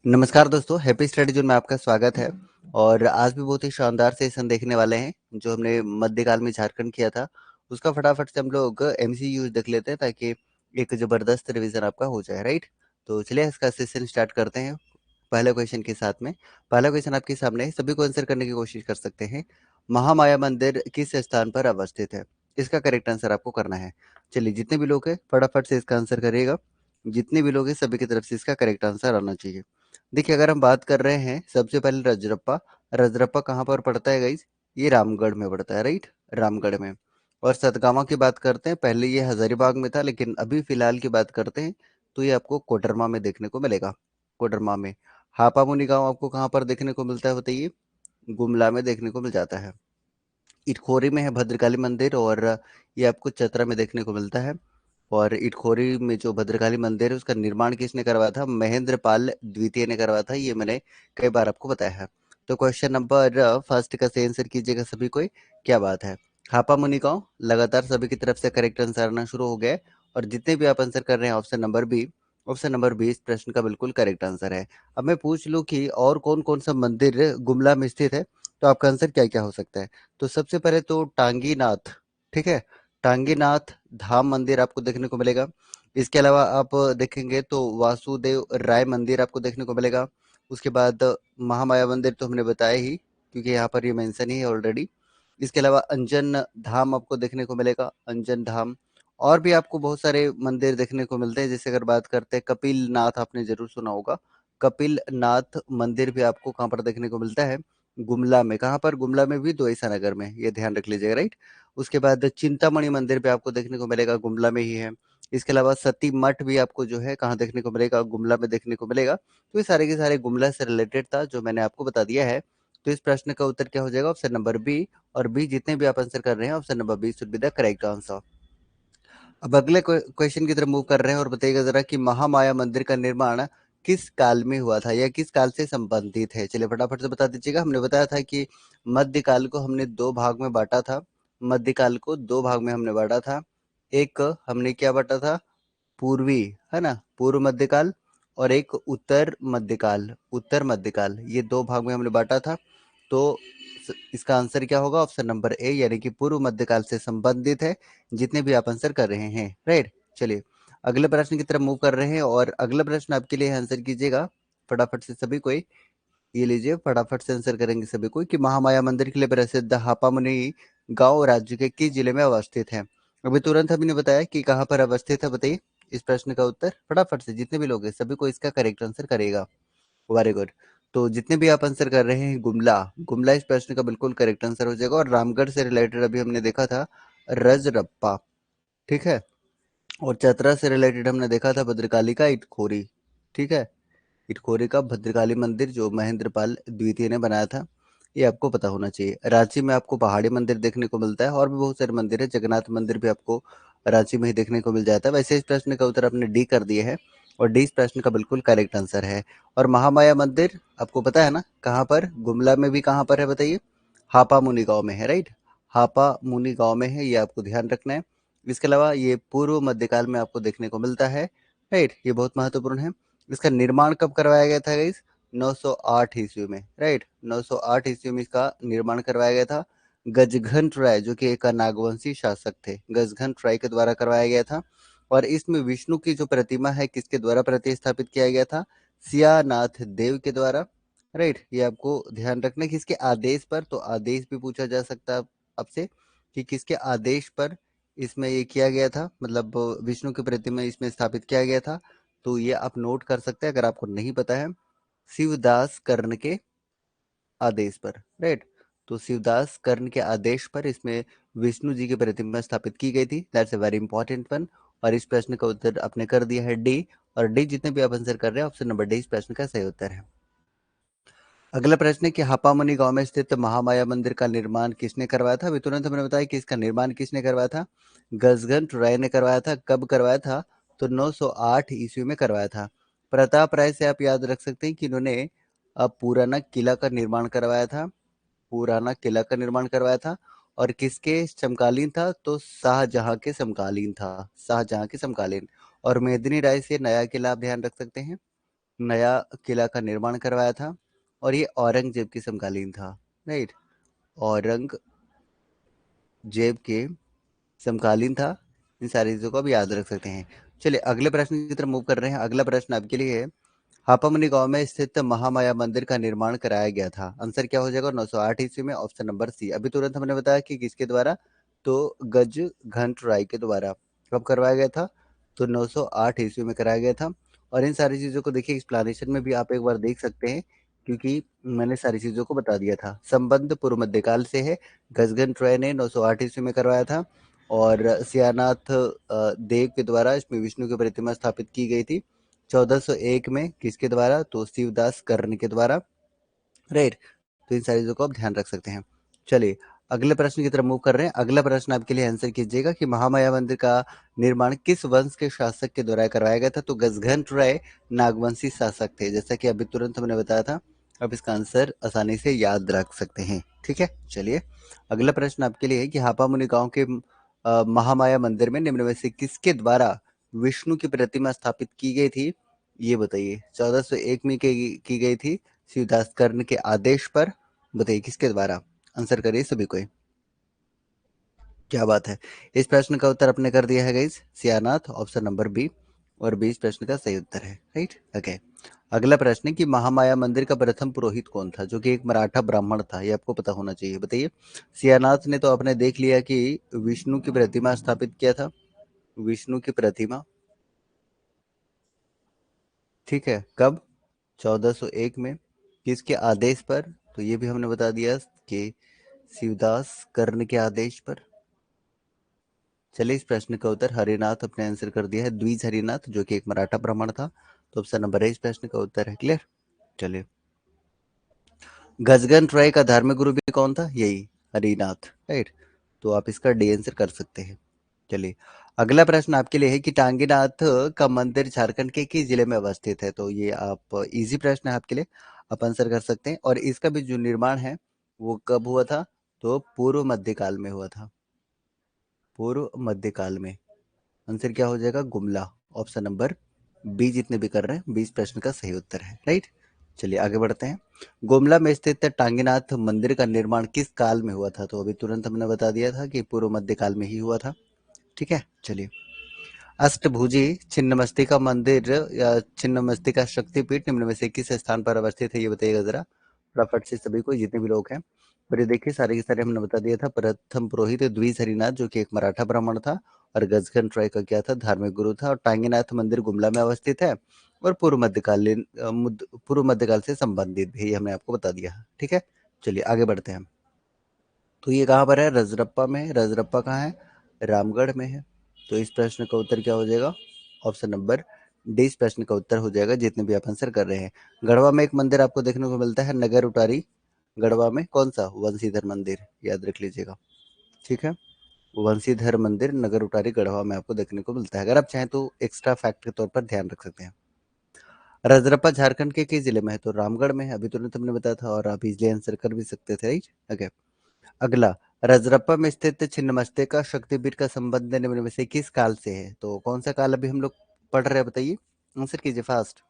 नमस्कार दोस्तों, happy study zone में आपका स्वागत है। और आज भी बहुत ही शानदार सेशन देखने वाले हैं जो हमने मध्यकाल में झारखंड किया था। उसका फटाफट से हम लोग एमसीक्यूज देख लेते हैं ताकि एक जबरदस्त रिवीजन आपका हो जाए, राइट। तो चलिए इसका सेशन स्टार्ट करते हैं पहले क्वेश्चन के साथ में। पहला क्वेश्चन आपके सामने है, सभी को आंसर करने की कोशिश कर सकते हैं। महामाया मंदिर किस स्थान पर अवस्थित है? इसका करेक्ट आंसर आपको करना है। चलिए, जितने भी लोग हैं फटाफट से इसका आंसर करिएगा। जितने भी लोग हैं सभी की तरफ से इसका करेक्ट आंसर आना चाहिए। देखिए, अगर हम बात कर रहे हैं सबसे पहले रजरप्पा। रजरप्पा कहाँ पर पड़ता है गाइज? ये रामगढ़ में पड़ता है, राइट, रामगढ़ में। और सतगावा की बात करते हैं, पहले ये हजारीबाग में था लेकिन अभी फिलहाल की बात करते हैं तो ये आपको कोडरमा में देखने को मिलेगा। कोडरमा में। हापामुनि गांव आपको कहाँ पर देखने को मिलता है बताइए? गुमला में देखने को मिल जाता है। इटखोरी में है भद्रकाली मंदिर और ये आपको चतरा में देखने को मिलता है। और इटखोरी में जो भद्रकाली मंदिर है उसका निर्माण किसने करवाया था? महेंद्र पाल द्वितीय ने करवाया था, ये मैंने कई बार आपको बताया है। तो क्वेश्चन नंबर फर्स्ट का सही आंसर कीजिएगा सभी कोई। क्या बात है। हापा मुनि गांव लगातार सभी की तरफ से करेक्ट आंसर आना शुरू हो गया है। और जितने भी आप आंसर कर रहे हैं ऑप्शन नंबर बी इस प्रश्न का बिल्कुल करेक्ट आंसर है। अब मैं पूछ लूं कि और कौन कौन सा मंदिर गुमला में स्थित है, तो आपका आंसर क्या क्या हो सकता है? तो सबसे पहले तो टांगीनाथ, ठीक है, टांगीनाथ धाम मंदिर आपको देखने को मिलेगा। इसके अलावा आप देखेंगे तो वासुदेव राय मंदिर आपको देखने को मिलेगा। उसके बाद महामाया मंदिर तो हमने बताया ही क्योंकि यहाँ पर ये मेंशन ही है ऑलरेडी। इसके अलावा अंजन धाम आपको देखने को मिलेगा, अंजन धाम। और भी आपको बहुत सारे मंदिर देखने को मिलते हैं, जैसे अगर बात करते हैं कपिल नाथ, आपने जरूर सुना होगा। कपिल नाथ मंदिर भी आपको कहाँ पर देखने को मिलता है? गुमला में। कहाँ पर? गुमला में भी, दोईसा नगर में, ये ध्यान रख लीजिएगा, राइट। उसके बाद चिंतामणि मंदिर भी आपको देखने को मिलेगा, गुमला में ही है। इसके अलावा सती मठ भी आपको जो है कहाँ देखने को मिलेगा? गुमला में देखने को मिलेगा। तो ये सारे के सारे गुमला से रिलेटेड था जो मैंने आपको बता दिया है। तो इस प्रश्न का उत्तर क्या हो जाएगा? Option number B. और बी जितने भी आप आंसर कर रहे हैं, option number B should be the correct answer. अब अगले क्वेश्चन की तरफ मूव कर रहे हैं और बताइएगा जरा कि महामाया मंदिर का निर्माण किस काल में हुआ था या किस काल से संबंधित है? चलिए फटाफट से बता दीजिएगा। हमने बताया था कि मध्यकाल को हमने दो भाग में बांटा था। मध्यकाल को दो भाग में हमने बांटा था। एक हमने क्या बांटा था? पूर्वी, है ना, पूर्व मध्यकाल। और एक उत्तर मध्यकाल, उत्तर मध्यकाल, ये दो भाग में हमने बांटा था। तो इसका आंसर क्या होगा? ऑप्शन नंबर ए, यानी कि पूर्व मध्यकाल से संबंधित है, जितने भी आप आंसर कर रहे हैं, राइट। चलिए अगले प्रश्न की तरफ मूव कर रहे हैं और अगला प्रश्न आपके लिए आंसर कीजिएगा फटाफट से सभी कोई। ये लीजिए, फटाफट से आंसर करेंगे सभी कोई कि महामाया मंदिर के लिए प्रसिद्ध हापामुनि गांव राज्य के किस जिले में अवस्थित है? अभी तुरंत हमने बताया कि कहाँ पर अवस्थित है, बताइए इस प्रश्न का उत्तर फटाफट से। जितने भी लोग हैं सभी को इसका करेक्ट आंसर करेगा। Very good. तो जितने भी आप आंसर कर रहे हैं, गुमला, गुमला इस प्रश्न का बिल्कुल करेक्ट आंसर हो जाएगा। और रामगढ़ से रिलेटेड अभी हमने देखा था रजरप्पा, ठीक है। और चतरा से रिलेटेड हमने देखा था भद्रकाली का इटखोरी, ठीक है। इटखोरी का भद्रकाली मंदिर जो महेंद्र पाल द्वितीय ने बनाया था, ये आपको पता होना चाहिए। रांची में आपको पहाड़ी मंदिर देखने को मिलता है और भी बहुत सारे मंदिर है। जगन्नाथ मंदिर भी आपको रांची में ही देखने को मिल जाता है। वैसे इस प्रश्न का उत्तर आपने डी कर दिए है और डी इस प्रश्न का बिल्कुल करेक्ट आंसर है। और महामाया मंदिर आपको पता है ना कहाँ पर? गुमला में भी कहाँ पर है बताइए? हापा मुनि गांव में है, राइट। हापा मुनि गांव में है, ये आपको ध्यान रखना है। इसके अलावा ये पूर्व मध्यकाल में आपको देखने को मिलता है, राइट, ये बहुत महत्वपूर्ण है। इसका निर्माण कब करवाया गया था गाइस? 908 ईस्वी में, राइट, 908 ईस्वी में इसका निर्माण करवाया गया था। गजघंट राय जो कि एक नागवंशी शासक थे, गजघंट राय के द्वारा करवाया गया था। और इसमें विष्णु की जो प्रतिमा है किसके द्वारा प्रतिस्थापित किया गया था? सियानाथ देव के द्वारा, राइट। ये आपको ध्यान रखना है कि इसके आदेश पर, तो आदेश भी पूछा जा सकता है आपसे कि किसके आदेश पर इसमें ये किया गया था, मतलब विष्णु की प्रतिमा इसमें स्थापित किया गया था। तो ये आप नोट कर सकते हैं अगर आपको नहीं पता है। शिवदास कर्ण के आदेश पर, राइट। तो शिवदास कर्ण के आदेश पर इसमें विष्णु जी की प्रतिमा स्थापित की गई थी। That's a very important one. और इस प्रश्न का उत्तर आपने कर दिया है डी। और डी जितने भी आप आंसर कर रहे हैं, ऑप्शन नंबर डी इस प्रश्न का सही उत्तर है। अगला प्रश्न है कि हापामनी गांव में स्थित महामाया मंदिर का निर्माण किसने करवाया था? अभी तुरंत हमने बताया कि इसका निर्माण किसने करवाया था? गजगंट राय ने करवाया था। कब करवाया था? तो 908 ईस्वी में करवाया था। प्रताप राय से आप याद रख सकते हैं कि इन्होंने पुराना किला का निर्माण करवाया था। पुराना किला का निर्माण करवाया था। और किसके समकालीन था? तो शाहजहां के समकालीन था, शाहजहां के समकालीन। और मेदिनी राय से नया किला आप ध्यान रख सकते हैं। नया किला का निर्माण करवाया था और ये औरंगजेब के समकालीन था। राइट, औरंगजेब के समकालीन था। इन सारी चीजों को आप याद रख सकते हैं। चलिए अगले प्रश्न की तरफ मूव कर रहे हैं। अगला प्रश्न आपके लिए है, हापामनी गांव में स्थित महामाया मंदिर का निर्माण कराया गया था। आंसर क्या हो जाएगा? 908 ईस्वी में। Option number C. अभी तुरंत हमने बताया कि किसके द्वारा, तो गज घंट राय के द्वारा। कब करवाया गया था? तो 908 ईस्वी में कराया गया था। और इन सारी चीजों को देखिए, एक्सप्लेनेशन में भी आप एक बार देख सकते हैं, क्योंकि मैंने सारी चीजों को बता दिया था। संबंध पूर्व मध्यकाल से है। गजघंट राय ने 908 ईस्वी में करवाया था और सियानाथ देव के द्वारा इसमें विष्णु की प्रतिमा स्थापित की गई थी 1401 में। किसके द्वारा? तो शिवदास कर्ण के द्वारा। राइट, तो इन सारी चीजों को आप ध्यान रख सकते हैं। चलिए अगले प्रश्न की तरफ मूव कर रहे हैं। अगला प्रश्न आपके लिए आंसर कीजिएगा कि महामाया मंदिर का निर्माण किस वंश के शासक के द्वारा करवाया गया था? तो गजघंट राय नागवंशी शासक थे, जैसा कि अभी तुरंत हमने बताया था। अब इसका आंसर आसानी से याद रख सकते हैं। ठीक है, चलिए अगला प्रश्न आपके लिए है कि हापामुनि गांव के महामाया मंदिर में निम्न में से किसके द्वारा विष्णु की प्रतिमा स्थापित की गई थी? ये बताइए। 1401 में की गई थी शिवदास कर्ण के आदेश पर। बताइए किसके द्वारा? आंसर करिए सभी कोई। क्या बात है, इस प्रश्न का उत्तर आपने कर दिया है गाइस, सियानाथ। ऑप्शन नंबर बी, और बी इस प्रश्न का सही उत्तर है। Right, okay. अगला प्रश्न है कि महामाया मंदिर का प्रथम पुरोहित कौन था? जो कि एक मराठा ब्राह्मण था, ये आपको पता होना चाहिए। बताइए। सियानाथ ने तो आपने देख लिया कि विष्णु की प्रतिमा स्थापित किया था, विष्णु की प्रतिमा। ठीक है, कब? 1401 में। किसके आदेश पर? तो ये भी हमने बता दिया कि शिवदास कर्ण के आदेश पर। चलिए इस प्रश्न का उत्तर हरिनाथ अपने आंसर कर दिया है, द्विज हरिनाथ, जो कि एक मराठा ब्राह्मण था। तो ऑप्शन नंबर है इस प्रश्न का उत्तर है। क्लियर? चलिए, गजगन ट्राय का धार्मिक गुरु भी कौन था? यही हरिनाथ। राइट, तो आप इसका डी आंसर कर सकते हैं। चलिए अगला प्रश्न आपके लिए है कि टांगीनाथ का मंदिर झारखंड के किस जिले में अवस्थित है? तो ये आप इजी प्रश्न है आपके लिए, आप आंसर कर सकते हैं। और इसका भी जो निर्माण है वो कब हुआ था? तो पूर्व मध्यकाल में हुआ था, पूर्व मध्यकाल में। आंसर क्या हो जाएगा? गुमला। ऑप्शन नंबर बी जितने भी कर रहे हैं, 20 प्रश्न का सही उत्तर है। राइट, चलिए आगे बढ़ते हैं। गुमला में स्थित टांगीनाथ मंदिर का निर्माण किस काल में हुआ था? तो अभी तुरंत हमने बता दिया था कि पूर्व मध्यकाल में ही हुआ था। ठीक है, चलिए। अष्टभुजी छिन्नमस्तिका मंदिर या छिन्नमस्तिका शक्तिपीठ निम्न में से किस स्थान पर अवस्थित है? ये बताइएगा जरा फटाफट से सभी को, जितने भी लोग हैं। पर ये देखिए सारे के सारे हमने बता दिया था। प्रथम पुरोहित द्विज हरिनाथ, जो कि एक मराठा ब्राह्मण था, और गजगन ट्राय का क्या था? धार्मिक गुरु था। और टांगीनाथ मंदिर गुमला में अवस्थित है और पूर्व मध्यकाल से संबंधित भी, हमने आपको बता दिया। ठीक है, चलिए आगे बढ़ते हैं। तो ये कहाँ पर है? रजरप्पा में है। रजरप्पा कहाँ है? रामगढ़ में है। तो इस प्रश्न का उत्तर क्या हो जाएगा? ऑप्शन नंबर डी इस प्रश्न का उत्तर हो जाएगा, जितने भी आप आंसर कर रहे हैं। गढ़वा में एक मंदिर आपको देखने को मिलता है, नगर उटारी। गढ़वा में कौन सा? वंशीधर मंदिर, याद रख लीजिएगा। ठीक है, वंशीधर मंदिर नगर उटारी गढ़वा में आपको देखने को मिलता है। अगर आप चाहें तो एक्स्ट्रा फैक्ट के तौर पर ध्यान रख सकते हैं। रजरप्पा झारखंड के किस जिले में है? तो रामगढ़ में है। अभी तुरंत हमने बताया था और आप इजिली आंसर कर भी सकते थे। Right, okay. अगला, रजरप्पा में स्थित छिन्नमस्तिका शक्तिपीठ का संबंध निम्न में से किस काल से है? तो कौन सा काल अभी हम लोग पढ़ रहे हैं? बताइए, आंसर कीजिए फास्ट।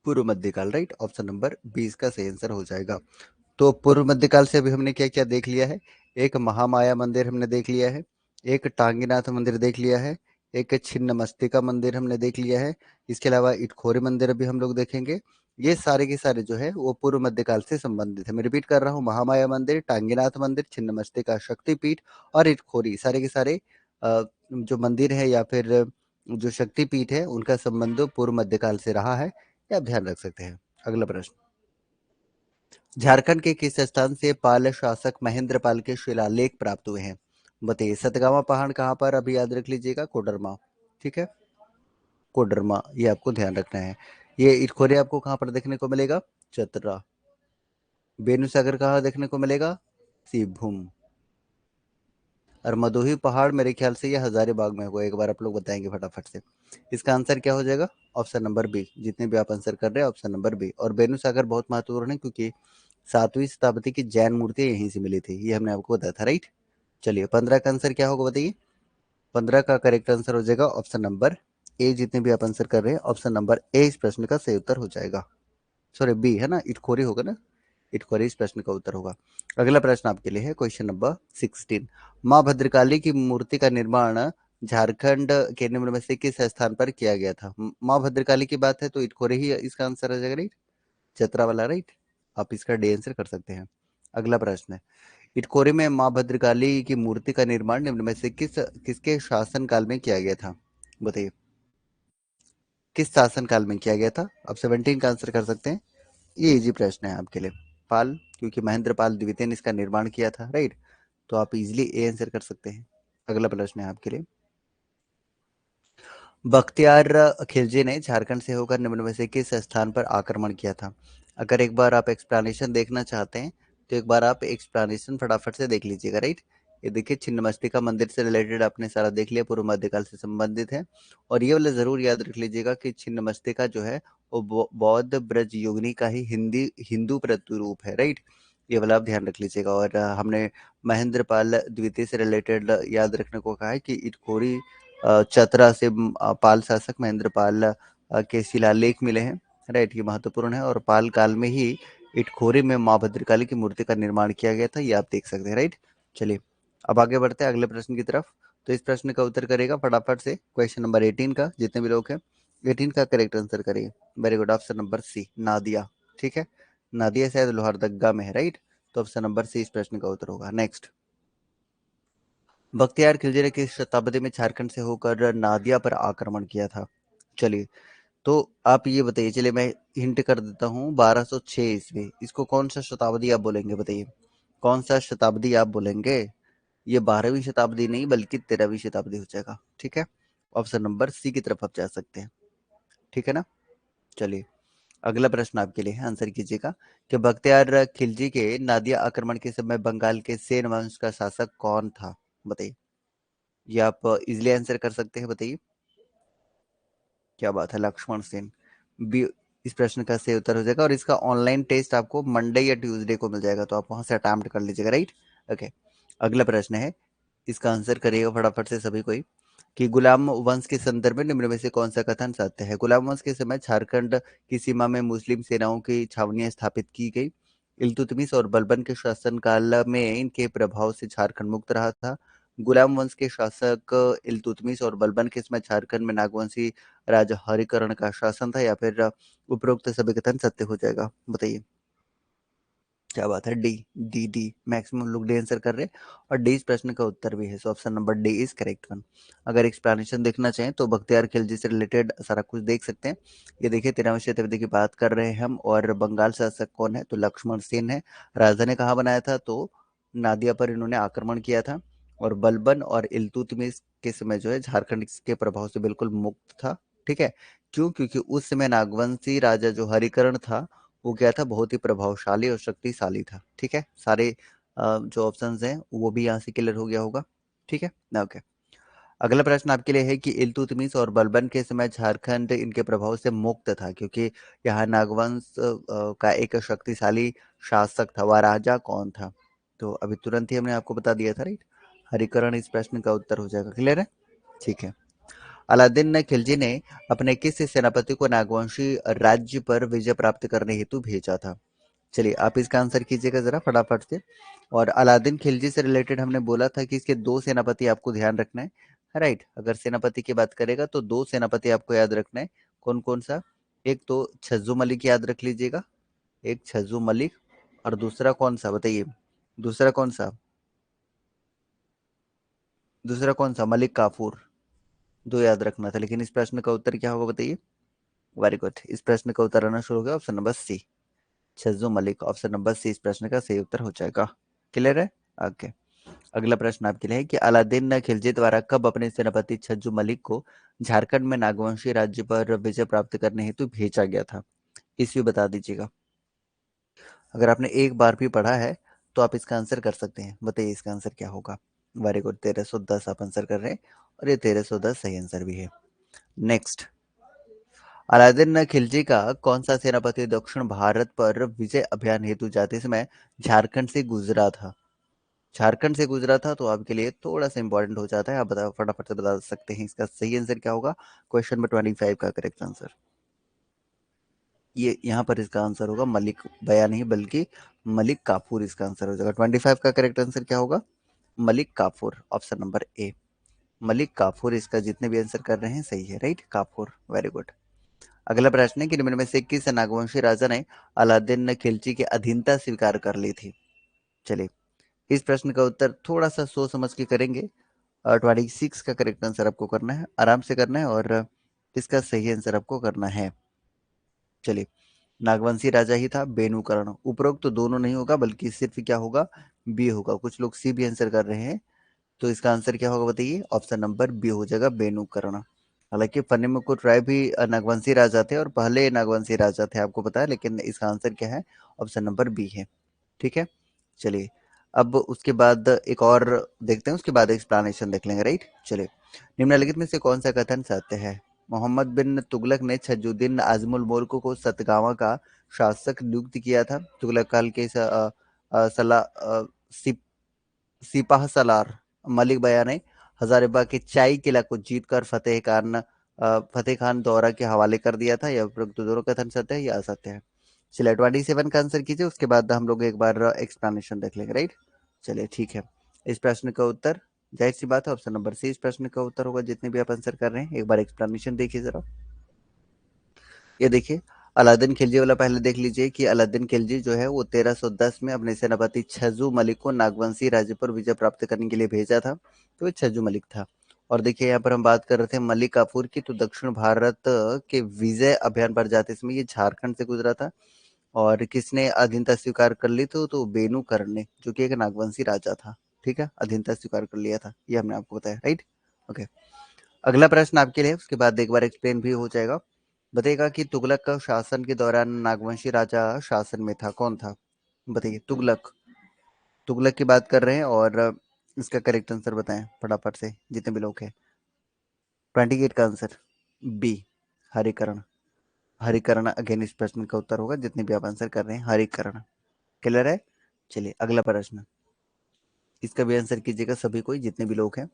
पूर्व मध्यकाल। राइट, ऑप्शन नंबर 20 का सही आंसर हो जाएगा। तो पूर्व मध्यकाल से अभी हमने क्या क्या देख लिया है? एक महामाया मंदिर हमने देख लिया है, एक टांगीनाथ मंदिर देख लिया है, एक छिन्नमस्तिका मंदिर हमने देख लिया है। इसके अलावा इटखोरी मंदिर अभी हम लोग देखेंगे। ये सारे के सारे जो है वो पूर्व मध्यकाल से संबंधित है। मैं रिपीट कर रहा हूँ, महामाया मंदिर, टांगीनाथ मंदिर, छिन्नमस्तिका शक्तिपीठ और इटखोरी, सारे के सारे जो मंदिर है या फिर जो शक्तिपीठ है, उनका संबंध पूर्व मध्यकाल से रहा है। ये आप ध्यान रख सकते हैं। अगला प्रश्न, झारखंड के किस स्थान से पाल शासक महेंद्र पाल के शिलालेख प्राप्त हुए हैं? बताइए। सतगावा पहाड़ कहाँ पर? अभी याद रख लीजिएगा, कोडरमा। ठीक है, कोडरमा, ये आपको ध्यान रखना है। ये इटखोरी आपको कहाँ पर देखने को मिलेगा? चतरा। बेनुसागर कहाँ देखने को मिलेगा? सिभूम। और मदोही पहाड़ मेरे ख्याल से ये हजारीबाग में होगा। एक बार आप लोग बताएंगे फटाफट से। इसका आंसर क्या हो जाएगा? ऑप्शन नंबर बी, जितने भी आप आंसर कर रहे हैं ऑप्शन नंबर बी। और बेनुसागर बहुत महत्वपूर्ण है, क्योंकि 7वीं शताब्दी की जैन मूर्तियां यहीं से मिली थी, ये हमने आपको बताया था। राइट, चलिए 15 का आंसर क्या होगा बताइए। 15 का करेक्ट आंसर हो जाएगा ऑप्शन नंबर ए जितने भी आप आंसर कर रहे हैं, ऑप्शन नंबर ए इस प्रश्न का सही उत्तर हो जाएगा। सॉरी, बी है ना, इटखोरी होगा ना, इटखोरी इस प्रश्न का उत्तर होगा। अगला प्रश्न आपके लिए है क्वेश्चन नंबर 16। माँ भद्रकाली की मूर्ति का निर्माण झारखंड के निम्न में से किस स्थान पर किया गया था? माँ भद्रकाली की बात है तो इटखोरी ही इसका आंसर आ जाएगा, राइट। चतरा वाला, राइट। आप इसका डी आंसर कर सकते हैं। अगला प्रश्न है, इटखोरी में माँ भद्रकाली की मूर्ति का निर्माण निम्न में से किसके शासन काल में किया गया था? बताइए, किस शासन काल में किया गया था? आप 17 का आंसर कर सकते हैं। ये इजी प्रश्न है आपके लिए। पाल, क्योंकि महेंद्र पाल द्वितीय ने इसका निर्माण किया था, राइट। तो आप इजीली ए आंसर कर सकते हैं। अगला प्रश्न है आपके लिए, बख्तियार खिलजी ने झारखंड से होकर निम्न में से किस स्थान पर आक्रमण किया था? अगर एक बार आप एक्सप्लेनेशन देखना चाहते हैं तो एक बार आप एक्सप्लेनेशन फटाफट से देख लीजिएगा, राइट। ये देखिए, छिन्नमस्तिका मंदिर से रिलेटेड आपने सारा देख लिया, पूर्व मध्यकाल से संबंधित है। और ये वाला जरूर याद रख लीजिएगा कि छिन्नमस्तिका जो है वो बौद्ध ब्रज योगिनी का ही हिंदी हिंदू प्रतिरूप है, राइट। ये वाला आप ध्यान रख लीजिएगा। और हमने महेंद्र पाल द्वितीय से रिलेटेड याद रखने को कहा है कि इटखोरी चतरा से पाल शासक महेंद्र पाल के शिलालेख मिले हैं, राइट। ये महत्वपूर्ण है। और पाल काल में ही इटखोरी में माँ भद्रकाली की मूर्ति का निर्माण किया गया था, ये आप देख सकते हैं, राइट। चलिए, अब आगे बढ़ते हैं अगले प्रश्न की तरफ। तो इस प्रश्न का उत्तर करेगा फटाफट से क्वेश्चन नंबर 18 का, जितने भी लोग हैं 18 का करेक्ट आंसर करिए। Very good, option number C, Nadia. ठीक है, नादिया शायद लोहरदग्गा में है, राइट। तो ऑप्शन नंबर सी इस प्रश्न का उत्तर होगा। नेक्स्ट, बख्तियार खिलजी ने किस शताब्दी में झारखंड से होकर नादिया पर आक्रमण किया था? चलिए, तो आप ये बताइए, चलिए मैं हिंट कर देता हूँ, 1206 ईस्वी। इसको कौन सा शताब्दी आप बोलेंगे? बताइए, कौन सा शताब्दी आप बोलेंगे? ये 12वीं शताब्दी नहीं बल्कि 13वीं शताब्दी हो जाएगा, ठीक है। ऑप्शन नंबर सी की तरफ आप जा सकते हैं, ठीक है ना। चलिए, अगला प्रश्न आपके लिए है, आंसर कीजिएगा कि बख्तियार खिलजी के नादिया आक्रमण के समय बंगाल के सेन वंश का शासक कौन था? बताइए, ये आप इजिली आंसर कर सकते हैं, बताइए। क्या बात है, लक्ष्मण सेन बी इस प्रश्न का सही उत्तर हो जाएगा। और इसका ऑनलाइन टेस्ट आपको मंडे या ट्यूसडे को मिल जाएगा, तो आप वहां से अटेम्प्ट कर लीजिएगा, राइट। ओके, अगला प्रश्न है, इसका आंसर करिएगा फटाफट से सभी कोई, कि गुलाम वंश के संदर्भ में निम्न में से कौन सा कथन सत्य है? गुलाम वंश के समय झारखंड की सीमा में मुस्लिम सेनाओं की छावनियां स्थापित की गई। इल्तुतमिश और बलबन के शासनकाल में इनके प्रभाव से झारखंड मुक्त रहा था। गुलाम वंश के शासक इल्तुतमिश और बलबन के समय झारखंड में नागवंशी राजा हरिकर्ण का शासन था, या फिर उपरोक्त सभी कथन सत्य हो जाएगा? बताइए। क्या बात है, डी। डी मैक्सिमम लोग डी आंसर कर रहे हैं, और डी इस प्रश्न का उत्तर भी है। So option number D is correct one. अगर एक्सप्लेनेशन देखना चाहें तो बख्तियार खिलजी से रिलेटेड सारा कुछ देख सकते हैं। ये देखिए, 13वीं शताब्दी की बात कर रहे हैं हम, और बंगाल शासक कौन है? तो लक्ष्मण सेन है। राजधानी कहाँ बनाया था? तो नादिया पर इन्होंने आक्रमण किया था। और बलबन और इल्तुतमिश के समय जो है झारखंड इसके प्रभाव से बिल्कुल मुक्त था, ठीक है। क्यों? क्योंकि उस समय नागवंशी राजा जो हरिकर्ण था, वो क्या था, बहुत ही प्रभावशाली और शक्तिशाली था, ठीक है। सारे जो ऑप्शंस हैं वो भी यहाँ से क्लियर हो गया होगा, ठीक है ना। ओके, अगला प्रश्न आपके लिए है कि इल्तुतमिश और बलबन के समय झारखंड इनके प्रभाव से मुक्त था, क्योंकि यहाँ नागवंश का एक शक्तिशाली शासक था, वह राजा कौन था? तो अभी तुरंत ही हमने आपको बता दिया था, राइट। हरिकर्ण इस प्रश्न का उत्तर हो जाएगा, क्लियर है, ठीक है। अलादीन खिलजी ने अपने किस सेनापति को नागवंशी राज्य पर विजय प्राप्त करने हेतु भेजा था? चलिए, आप इसका आंसर कीजिएगा जरा फटाफट से। और अलादीन खिलजी से रिलेटेड हमने बोला था कि इसके दो सेनापति आपको ध्यान रखना है, राइट। अगर सेनापति की बात करेगा तो दो सेनापति आपको याद रखना है। कौन कौन सा? एक तो छज्जू मलिक याद रख लीजिएगा, एक छज्जू मलिक। और दूसरा कौन सा, बताइए। दूसरा कौन सा? दूसरा कौन सा? मलिक काफूर। दो याद रखना था, लेकिन इस प्रश्न का उत्तर क्या होगा, बताइए। वेरी गुड, इस प्रश्न का उत्तर आना शुरू हो गया, option number C, Chhajju Malik. Option number C इस प्रश्न का सही उत्तर हो जाएगा, क्लियर है। ओके, अगला प्रश्न आपके लिए है कि अलादीन खिलजी द्वारा कब अपने सेनापति छज्जू मलिक को झारखंड में नागवंशी राज्य पर विजय प्राप्त करने हेतु भेजा गया था? ईस्वी बता दीजिएगा। अगर आपने एक बार भी पढ़ा है तो आप इसका आंसर कर सकते हैं, बताइए इसका आंसर क्या होगा। वेरी गुड, 1310 आप आंसर कर रहे हैं, और ये 1310 सही आंसर भी है। नेक्स्ट, अलादीन खिलजी का कौन सा सेनापति दक्षिण भारत पर विजय अभियान हेतु जाते समय झारखंड से गुजरा था? झारखंड से गुजरा था, तो आपके लिए थोड़ा सा इंपॉर्टेंट हो जाता है। आप बता फटाफट से बता सकते हैं इसका सही आंसर क्या होगा। क्वेश्चन नंबर 25 का करेक्ट आंसर ये यहाँ पर इसका आंसर होगा मलिक बया नहीं बल्कि मलिक काफूर इसका आंसर हो जाएगा। 25 का करेक्ट आंसर क्या होगा? Malik Kafur, option number A. Malik Kafur इसका जितने भी आंसर कर रहे हैं सही है, राइट, काफूर, वेरी गुड। अगला प्रश्न है कि निम्न में से किस नागवंशी राजा ने अलादीन खिलजी की अधीनता स्वीकार कर ली थी? चलिए, इस प्रश्न का उत्तर थोड़ा सा सोच समझ के करेंगे। 26 का करेक्ट आंसर आपको करना है, आराम से करना है, और इसका सही आंसर आपको करना है। चलिए, नागवंशी राजा ही था बेनुकरण। उपरोक्त तो दोनों नहीं होगा बल्कि सिर्फ क्या होगा, बी होगा। कुछ लोग सी भी आंसर कर रहे हैं, तो इसका आंसर क्या होगा बताइए? ऑप्शन नंबर बी हो जाएगा, बेनुकरण। हालांकि फनी मुकुट राय भी नागवंशी राजा थे और पहले नागवंशी राजा थे, आपको पता है, लेकिन इसका आंसर क्या है? ऑप्शन नंबर बी है। ठीक है, चलिए, अब उसके बाद एक और देखते हैं, उसके बाद एक्सप्लेनेशन देख लेंगे, राइट। चलिए, निम्नलिखित में से कौन सा कथन सत्य है? मोहम्मद बिन तुगलक ने छज्जुद्दीन आजमुल मुल्क को सतगावा का शासक नियुक्त किया था। तुगलक काल के सिप, सिपाह सलार मलिक बया ने हजारीबाग के चाई किला को जीतकर फतेह खान दौरा के हवाले कर दिया था। यह उपरोक्त दोनों कथन सत्य है या असत्य है? चलिए, 27 का आंसर कीजिए, उसके बाद हम लोग एक बार एक्सप्लेनेशन देख लेंगे, राइट। चलिए, ठीक है। इस प्रश्न का उत्तर जाहिर सी बात है ऑप्शन नंबर सी इस प्रश्न का उत्तर होगा। जितने भी आप आंसर कर रहे हैं एक बार एक्सप्लेनेशन देखिए जरा। ये देखिए, अलादीन खिलजी वाला पहले देख लीजिए कि अलादीन खिलजी जो है वो 1310 में अपने सेनापति छज्जू मलिक को नागवंशी राज्य पर विजय प्राप्त करने के लिए भेजा था। तो ये छज्जू मलिक था। और देखिए, यहाँ पर हम बात कर रहे थे मलिक काफूर की, तो दक्षिण भारत के विजय अभियान पर जाते समय ये झारखंड से गुजरा था। और किसने अधीनता स्वीकार कर ली? तो बेनू कर्ण ने, जो कि एक नागवंशी राजा था। ठीक है, अधीनता स्वीकार कर लिया था, ये हमने आपको बताया, राइट। ओके, अगला प्रश्न आपके लिए, उसके बाद एक बार एक्सप्लेन भी हो जाएगा। बताइएगा कि तुगलक का शासन के दौरान नागवंशी राजा शासन में था, कौन था? बताइए, तुगलक, तुगलक की बात कर रहे हैं, और इसका करेक्ट आंसर बताएं फटाफट से जितने भी लोग हैं। 28 का आंसर बी, हरिकर्ण। हरिकर्ण अगेन इस प्रश्न का उत्तर होगा, जितने भी आप आंसर कर रहे हैं हरिकर्ण। क्लियर है? चलिए, अगला प्रश्न, इसका भी आंसर कीजिएगा सभी कोई, जितने भी लोग हैं।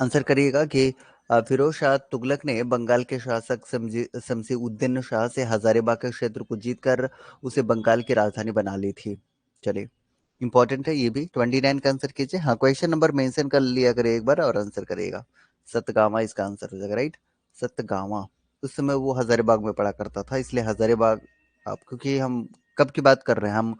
आंसर करिएगा कि फिरोज शाह तुगलक ने बंगाल के शासक शमसी उद्दीन शाह से हजारीबाग के क्षेत्र को जीतकर उसे बंगाल की राजधानी बना ली थी। चलिए, इंपॉर्टेंट है ये भी। 29 का आंसर कीजिए। हाँ, क्वेश्चन नंबर मेंशन कर लिया करिए एक बार और आंसर करिएगा। सतगावा इसका आंसर हो जाएगा, राइट। सतगावा, उस समय वो हजारीबाग में पड़ा करता था, इसलिए हजारीबाग। आप, क्योंकि हम कब की बात कर रहे हैं, हम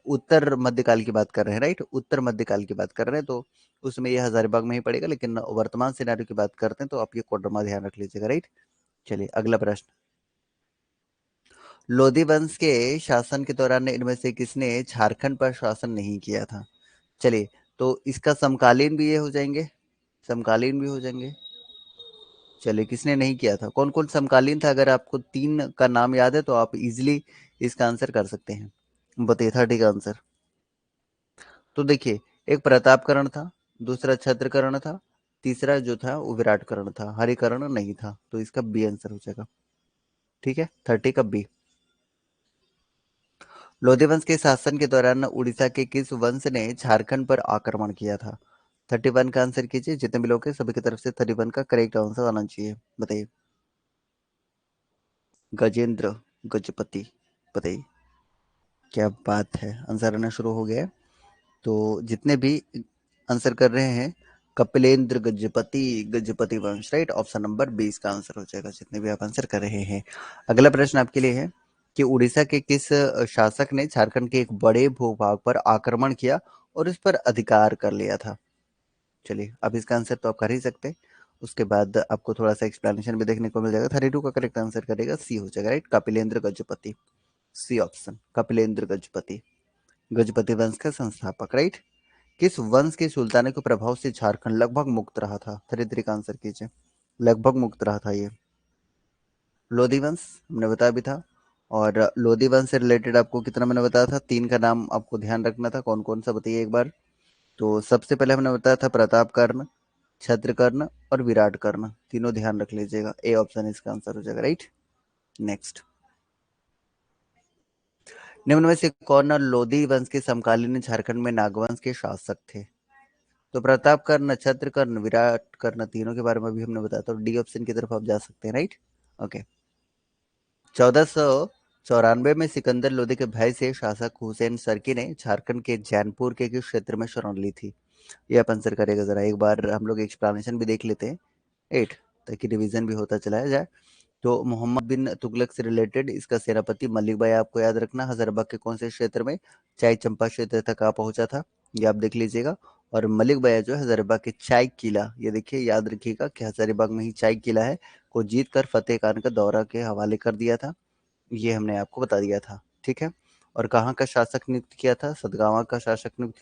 उत्तर मध्यकाल की बात कर रहे हैं, राइट, उत्तर मध्यकाल की बात कर रहे हैं, तो उसमें ये हजारीबाग में ही पड़ेगा। लेकिन वर्तमान सिनेरियो की बात करते हैं तो आप ये कोडरमा ध्यान रख लीजिएगा, राइट। चलिए, अगला प्रश्न, लोधी वंश के शासन के दौरान इनमें से किसने झारखंड पर शासन नहीं किया था? चलिए, तो इसका समकालीन भी ये हो जाएंगे, समकालीन भी हो जाएंगे। चलिए, किसने नहीं किया था, कौन कौन समकालीन था? अगर आपको तीन का नाम याद है तो आप इजिली इसका आंसर कर सकते हैं। बताइए, 30 का आंसर। तो देखिए, एक प्रतापकरण था, दूसरा छत्रकरण था, तीसरा जो था वो विराटकरण था, हरिकरण नहीं था, तो इसका बी आंसर हो जाएगा। ठीक है, 30 का बी। लोधी वंश के शासन के दौरान उड़ीसा के किस वंश ने झारखंड पर आक्रमण किया था? 31 का आंसर कीजिए, जितने भी लोग हैं सभी की तरफ से 31 का करेक्ट आंसर आना चाहिए। बताइए, गजेंद्र गजपति। बताइए, क्या बात है, आंसर आना शुरू हो गया है। तो जितने भी आंसर कर रहे हैं, कपिलेंद्र गजपति, गजपति वंश, राइट, ऑप्शन नंबर 20 का आंसर हो जाएगा, जितने भी आप आंसर कर रहे हैं। अगला प्रश्न आपके लिए है कि उड़ीसा के किस शासक ने झारखंड के एक बड़े भूभाग पर आक्रमण किया और इस पर अधिकार कर लिया था? चलिए, अब इसका आंसर तो आप कर ही सकते हैं, उसके बाद आपको थोड़ा सा एक्सप्लेनेशन भी देखने को मिल जाएगा। 32 का करेक्ट आंसर करेगा सी हो जाएगा, right, Kapilendra Gajapati. C option, Kapilendra Gajapati, Gajapati वंश का संस्थापक, राइट। किस वंश के सुल्तानों के प्रभाव से झारखंड लगभग मुक्त रहा था? 33 का आंसर कीजिए, लगभग मुक्त रहा था ये। लोधी वंश हमने बताया भी था। और लोधी वंश से रिलेटेड आपको कितना मैंने बताया था, तीन का नाम आपको ध्यान रखना था, कौन कौन सा बताइए एक बार। तो सबसे पहले हमने बताया था प्रताप कर्ण, छत्रकर्ण और विराट कर्ण, तीनों ध्यान रख लीजिएगा। ए ऑप्शन इसका आंसर हो जाएगा, राइट। नेक्स्ट, निम्न में से कौन लोधी वंश के समकालीन झारखंड में नागवंश के शासक थे? तो प्रताप कर्ण, नक्षत्र कर्ण, विराट कर्ण, तीनों के बारे में भी हमने बताया, तो डी ऑप्शन की तरफ आप जा सकते हैं, राइट। ओके। 1494 में सिकंदर लोधी के भय से शासक हुसैन सरकी ने झारखंड के जैनपुर के किस क्षेत्र में शरण ली थी? ये अपन सर करेगा, जरा एक बार हम लोग एक्सप्लेनेशन भी देख लेते हैं। 8, ताकि रिवीजन भी होता चला जाए। तो मोहम्मद बिन तुगलक से रिलेटेड इसका सेनापति मलिक भाई, आपको याद रखना हजारीबाग के कौन से क्षेत्र में चाय चंपा क्षेत्र तक आ पहुंचा था, ये आप देख लीजिएगा। और मलिक भाई जो है हजारीबाग के चाय किला, ये देखिए याद रखिएगा कि हजारीबाग में ही चाय किला है, को जीत कर फतेह खान का दौरा के हवाले कर दिया था, ये हमने आपको बता दिया था, ठीक है। और कहाँ का शासक नियुक्त किया था? सतगावा का शासक नियुक्त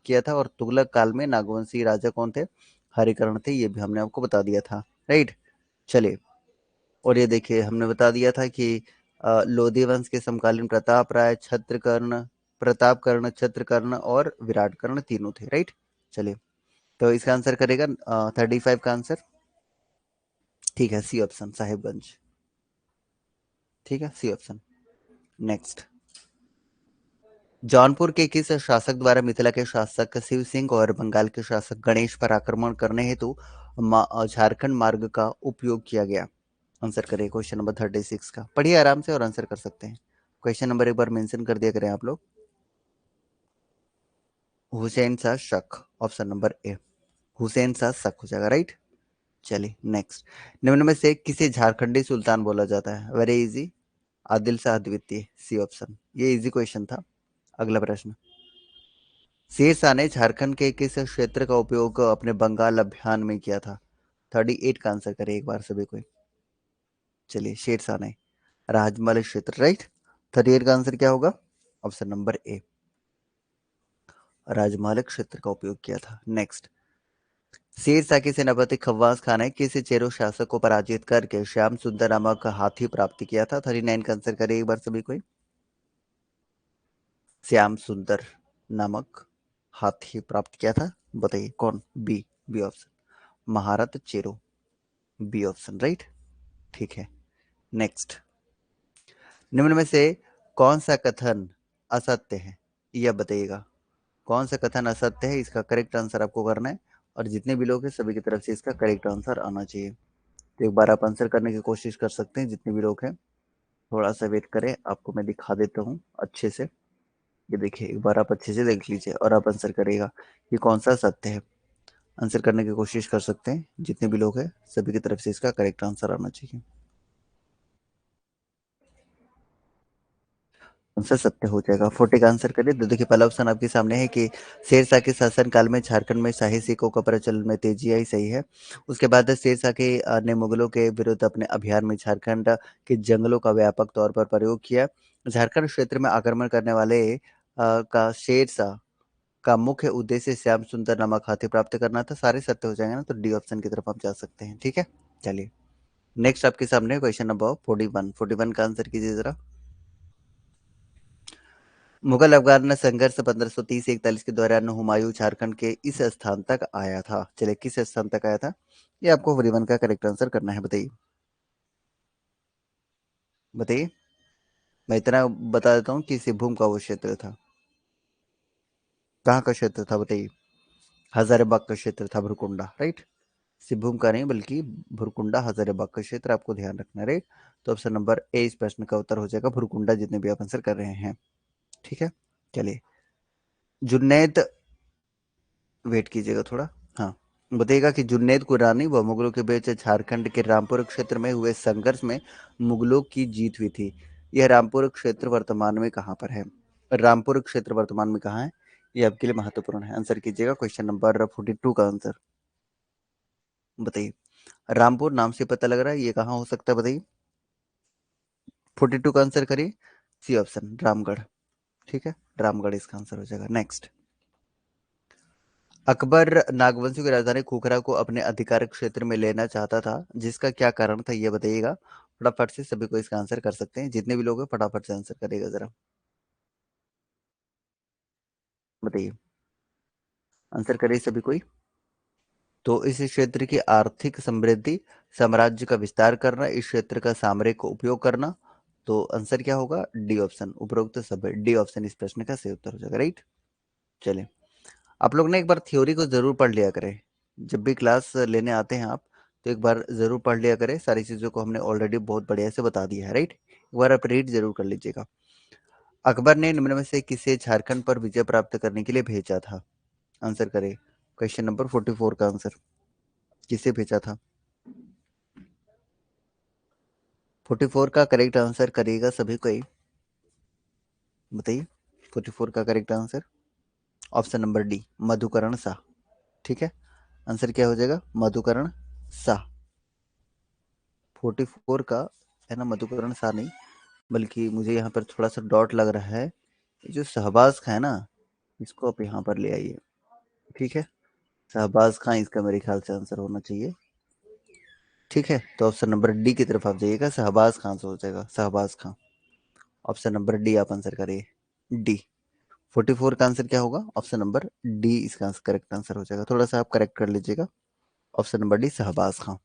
किया था। और तुगलक काल में नागवंशी राजा कौन थे? हरिकर्ण थे, ये भी हमने आपको बता दिया था, राइट। चलिए, और ये देखिए हमने बता दिया था कि लोधी वंश के समकालीन प्रताप राय, छत्रकर्ण, प्रताप कर्ण, छत्रकर्ण और विराट कर्ण तीनों थे, राइट। चलिए, तो इसका आंसर करेगा 35 का आंसर, ठीक है, सी ऑप्शन साहिबगंज, ठीक है, सी ऑप्शन। नेक्स्ट, जौनपुर के किस शासक द्वारा मिथिला के शासक शिव सिंह और बंगाल के शासक गणेश पर आक्रमण करने हेतु झारखंड मार्ग का उपयोग किया गया? आंसर करिए क्वेश्चन नंबर 36 का, पढ़िए आराम से और आंसर कर सकते हैं। क्वेश्चन नंबर एक बार मेंशन कर दिया करें आप लोग। हुसैन शाह शक, option number A, Hussain Shah शक हो जाएगा, राइट। चलिए नेक्स्ट, निम्न में से किसे झारखंडी सुल्तान बोला जाता है? वेरी इजी, आदिल शाह द्वितीय, सी ऑप्शन, ये इजी क्वेश्चन था। अगला प्रश्न, शेर शाह ने झारखंड के किस क्षेत्र का उपयोग अपने बंगाल अभियान में किया था? 38 का आंसर करें एक बार सभी कोई। चलिए, शेर शाह ने राजमहल क्षेत्र, राइट। 38 का आंसर क्या होगा? ऑप्शन नंबर ए, राजमहल क्षेत्र का उपयोग किया था। नेक्स्ट, शेर शाह के सेनापति खव्वास खान ने किस चेरो शासक को पराजित करके श्याम सुंदर नामक हाथी प्राप्त किया था? 39 का आंसर करें एक बार सभी कोई। श्याम सुंदर नामक हाथी प्राप्त किया था, बताइए कौन? बी, बी ऑप्शन, महारत चेरो, बी ऑप्शन, राइट, ठीक है। नेक्स्ट, निम्न में से कौन सा कथन असत्य है, यह बताइएगा। कौन सा कथन असत्य है, इसका करेक्ट आंसर आपको करना है, और जितने भी लोग हैं सभी की तरफ से इसका करेक्ट आंसर आना चाहिए। तो एक बार आप आंसर करने की कोशिश कर सकते हैं, जितने भी लोग हैं थोड़ा सा वेट करें, आपको मैं दिखा देता हूँ अच्छे से। ये देखिए, एक बार आप अच्छे से देख लीजिए और आप आंसर करेगा कि कौन सा सत्य है। आंसर करने की कोशिश कर सकते हैं, जितने भी लोग हैं सभी की तरफ से इसका करेक्ट आंसर आना चाहिए। आंसर सत्य हो जाएगा, 40 का आंसर करिए। तो देखिए, पहला ऑप्शन आपके सामने है कि शेरशाह के शासनकाल में झारखंड में शाही सिखों का प्रचलन में तेजी आई, सही है। उसके बाद शेरशाह के ने मुगलों के विरुद्ध अपने अभियान में झारखंड के जंगलों का व्यापक तौर पर प्रयोग किया। झारखंड क्षेत्र में आक्रमण करने वाले का शेरशाह का मुख्य उद्देश्य श्याम सुंदर नामक हाथी प्राप्त करना था। सारे सत्य हो जाएंगे ना, तो डी ऑप्शन की तरफ आप जा सकते हैं, ठीक है। चलिए, नेक्स्ट आपके सामने क्वेश्चन नंबर 41, 41 का आंसर कीजिए जरा। मुगल अफगान संघर्ष 1530-41 के दौरान हुमायूं झारखंड के इस स्थान तक आया था। चलिए, किस स्थान तक आया था, ये आपको 41 का करेक्ट आंसर करना है, बताइए, बताइए। मैं इतना बता देता हूँ कि सिंहभूम का वो क्षेत्र था। कहाँ का क्षेत्र था बताइए? हजारीबाग का क्षेत्र था, भुरकुंडा, राइट। सिंहभूम का नहीं, बल्कि भुरकुंडा हजारीबाग का क्षेत्र, आपको ध्यान रखना है, राइट। तो ऑप्शन नंबर ए इस प्रश्न का उत्तर हो जाएगा, भुरकुंडा, जितने भी आप आंसर कर रहे हैं, ठीक है। चलिए, जुन्नैद, वेट कीजिएगा थोड़ा, हाँ, बताइएगा कि जुन्नैद कुरानी व मुगलों के बीच झारखंड के रामपुर क्षेत्र में हुए संघर्ष में मुगलों की जीत हुई थी। यह रामपुर क्षेत्र वर्तमान में कहाँ पर है? रामपुर क्षेत्र वर्तमान में कहाँ है, ये आपके लिए महत्वपूर्ण है। आंसर कीजिएगा क्वेश्चन नंबर 42 का आंसर, बताइए। रामपुर नाम से पता लग रहा है, ये कहाँ हो सकता है, बताइए। 42 का आंसर करिए, सी ऑप्शन, रामगढ़, ठीक है, रामगढ़ इसका आंसर हो जाएगा। नेक्स्ट, अकबर नागवंशियों की राजधानी खुखरा को अपने अधिकार क्षेत्र में लेना चाहता था, जिसका क्या कारण था, ये बताइएगा। फटाफट से सभी को इसका आंसर कर सकते हैं, जितने भी लोग हैं फटाफट से आंसर करिएगा जरा, बताइए, आंसर करिए सभी कोई। तो इस क्षेत्र की आर्थिक समृद्धि, साम्राज्य का विस्तार करना, इस क्षेत्र का सामरिक उपयोग करना, तो आंसर क्या होगा? डी ऑप्शन, उपरोक्त सब डी ऑप्शन इस प्रश्न का सही उत्तर हो जाएगा, राइट। चलिए, आप लोग ने एक बार थ्योरी को जरूर पढ़ लिया करें। जब भी क्लास लेने आते हैं आप, तो एक बार जरूर पढ़ लिया करें। सारी चीजों को हमने ऑलरेडी बहुत बढ़िया से बता दिया है, राइट। एक बार आप रीड जरूर कर लीजिएगा। अकबर ने निम्न में से किसे झारखंड पर विजय प्राप्त करने के लिए भेजा था? आंसर करें। क्वेश्चन नंबर 44 का आंसर किसे भेजा था? 44 का करेक्ट आंसर करिएगा सभी कोई, बताइए। 44 का correct answer option number D, Madhukaran Shah. ठीक है, आंसर क्या हो जाएगा? मधुकरण शाह। 44 का है ना, मधुकरण शाह नहीं, बल्कि मुझे यहाँ पर थोड़ा सा डॉट लग रहा है। ये जो शहबाज खां है ना, इसको आप यहाँ पर ले आइए। ठीक है, शहबाज खां इसका मेरे ख्याल से आंसर होना चाहिए। ठीक है, तो ऑप्शन नंबर डी की तरफ आप जाइएगा, शहबाज खां से हो जाएगा, शहबाज खां। ऑप्शन नंबर डी आप आंसर करिए, डी। 44 का आंसर क्या होगा? ऑप्शन नंबर डी इसका करेक्ट आंसर हो जाएगा। थोड़ा सा आप करेक्ट कर लीजिएगा, ऑप्शन नंबर डी, शहबाज खां।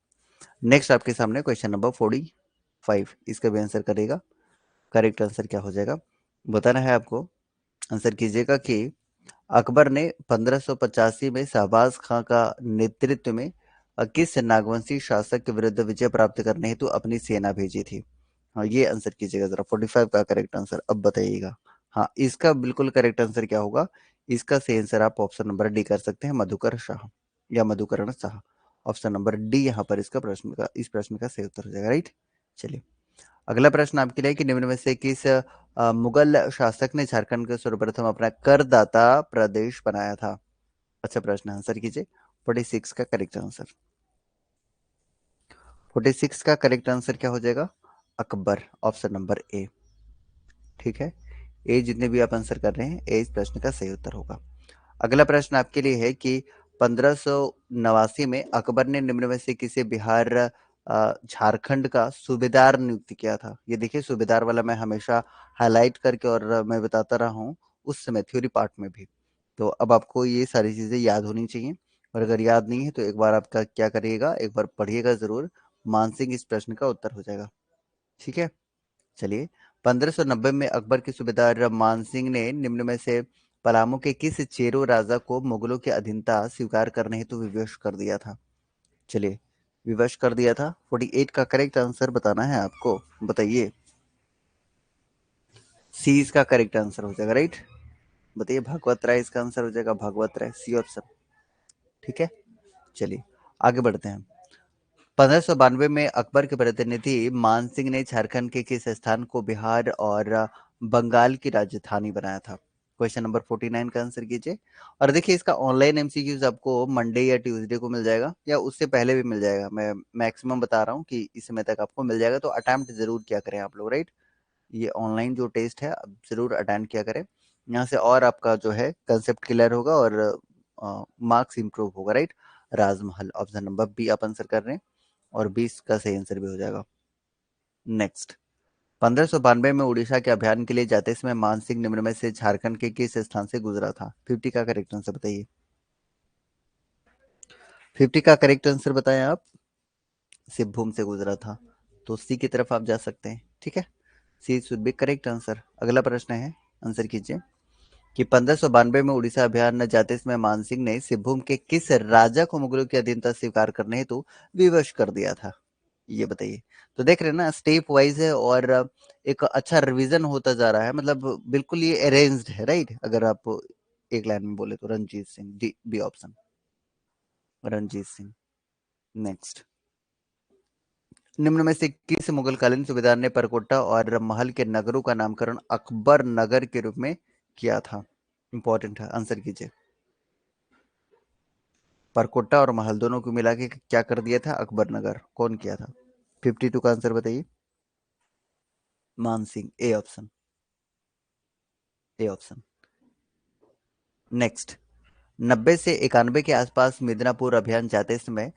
नेक्स्ट आपके सामने क्वेश्चन नंबर 45, इसका भी आंसर करेगा। करेक्ट आंसर क्या हो जाएगा बताना है आपको। आंसर कीजिएगा कि अकबर ने 1585 में शहबाज खां का नेतृत्व में किस नागवंशी शासक के विरुद्ध विजय प्राप्त करने हेतु अपनी सेना भेजी थी? हाँ, ये आंसर कीजिएगा जरा। 45 का करेक्ट आंसर अब बताइएगा। हाँ, इसका बिल्कुल करेक्ट आंसर क्या होगा? इसका सही आंसर आप ऑप्शन नंबर डी कर सकते हैं, मधुकर शाह या मधुकरण शाह। ऑप्शन नंबर डी यहाँ पर इसका प्रश्न का, इस प्रश्न का सही उत्तर हो जाएगा, राइट। चलिए, अगला प्रश्न आपके लिए कि निम्न में से किस मुगल शासक ने झारखंड को सर्वप्रथम अपना करदाता प्रदेश बनाया था? अच्छा प्रश्न, आंसर कीजिए। 46 का करेक्ट आंसर, 46 का करेक्ट आंसर क्या हो जाएगा? Akbar, option number A. ठीक है, ए जितने भी आप आंसर कर रहे हैं, ए इस प्रश्न का सही उत्तर होगा। अगला प्रश्न आपके लिए है कि 1589 में अकबर ने निम्न में से किसे बिहार झारखंड का सूबेदार नियुक्त किया था? ये देखिए, सूबेदार वाला मैं हमेशा हाईलाइट करके और मैं बताता रहा हूँ उस समय थ्योरी पार्ट में भी। तो अब आपको ये सारी चीजें याद होनी चाहिए, और अगर याद नहीं है तो एक बार आपका क्या करिएगा, एक बार पढ़िएगा जरूर। मानसिंह इस प्रश्न का उत्तर हो जाएगा। ठीक है, चलिए, 1590 में अकबर के सूबेदार मानसिंह ने निम्न में से पलामू के किस चेरो राजा को मुगलों की अधीनता स्वीकार करने हेतु विवश कर दिया था? चलिए, विवश कर दिया था। 48 का करेक्ट आंसर बताना है आपको, बताइए। सी इसका करेक्ट आंसर हो जाएगा, राइट। बताइए, भागवत राय इसका आंसर हो जाएगा, भागवत राय, सी ऑप्शन। ठीक है, चलिए आगे बढ़ते हैं। 1592 में अकबर के प्रतिनिधि मान सिंह ने झारखंड के किस स्थान को बिहार और बंगाल की राजधानी बनाया था? क्वेश्चन नंबर 49 का आंसर कीजिए। और देखिए, इसका ऑनलाइन एमसीक्यूज आपको मंडे या ट्यूसडे को मिल जाएगा, या उससे पहले भी मिल जाएगा। मैं मैक्सिमम बता रहा हूँ कि इस समय तक आपको मिल जाएगा, तो अटेम्प्ट जरूर किया करें आप लोग, राइट। ये ऑनलाइन जो टेस्ट है आप जरूर अटेंड किया करें। यहाँ से और आपका जो है कंसेप्ट क्लियर होगा और मार्क्स इंप्रूव होगा, राइट। राजमहल, ऑप्शन नंबर बी आप आंसर कर रहे हैं, और 20 का सही आंसर भी हो जाएगा। नेक्स्ट, 1592 में उड़ीसा के अभियान के लिए जाते समय मानसिंह निम्न में से झारखंड के किस स्थान से गुजरा था? 50 का करेक्ट आंसर बताइए। 50 का करेक्ट आंसर बताएं आप। सिद्धभूम से गुजरा था, तो सी की तरफ आप जा सकते हैं। ठीक है, सी शुड बी करेक्ट आंसर। अगला प्रश्न है, आंसर कीजिए कि 1592 में उड़ीसा अभियान न जाते समय मानसिंह ने सिद्धभूम के किस राजा को मुगलों की अधीनता स्वीकार करने हेतु विवश कर दिया था? ये बताइए। तो देख रहे हैं ना, स्टेप वाइज है और एक अच्छा रिवीजन होता जा रहा है, मतलब बिल्कुल ये अरेंज्ड है, राइट। अगर आप एक लाइन में बोले तो Ranjit Singh, D B option, Ranjit Singh. Next, निम्न में से किस मुगलकालीन सूबेदार ने परकोटा और महल के नगरों का नामकरण अकबर नगर के रूप में किया था? इंपॉर्टेंट है, आंसर कीजिए। परकोटा और महल दोनों को मिला के क्या कर दिया था? अकबर नगर। कौन किया था? 52 का आंसर बताइए। मान Singh, A option, A option. Next, 90 से 91 के आसपास मिदनापुर अभियान जाते समय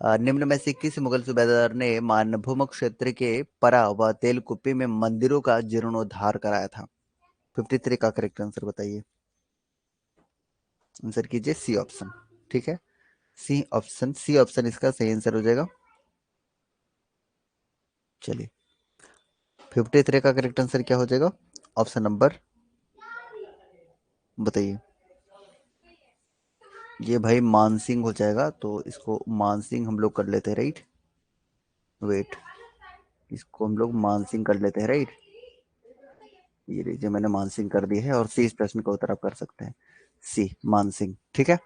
निम्न में से किस मुगल सूबेदार ने मानभूम क्षेत्र के परा व तेलकुप्पी में मंदिरों का जीर्णोद्धार कराया था? 53 का करेक्ट आंसर बताइए। आंसर कीजिए, सी ऑप्शन। ठीक है, सी ऑप्शन, सी ऑप्शन इसका सही आंसर हो जाएगा। चलिए, 53 का करेक्ट आंसर क्या हो जाएगा? ऑप्शन नंबर बताइए। ये भाई मानसिंह हो जाएगा, तो इसको मानसिंह हम लोग कर लेते हैं, राइट। वेट, इसको हम लोग मानसिंह कर लेते हैं, राइट। ये लीजिए मैंने मानसिंह कर दी है, और सी इस प्रश्न का उत्तर आप कर सकते हैं, सी मानसिंह, ठीक है।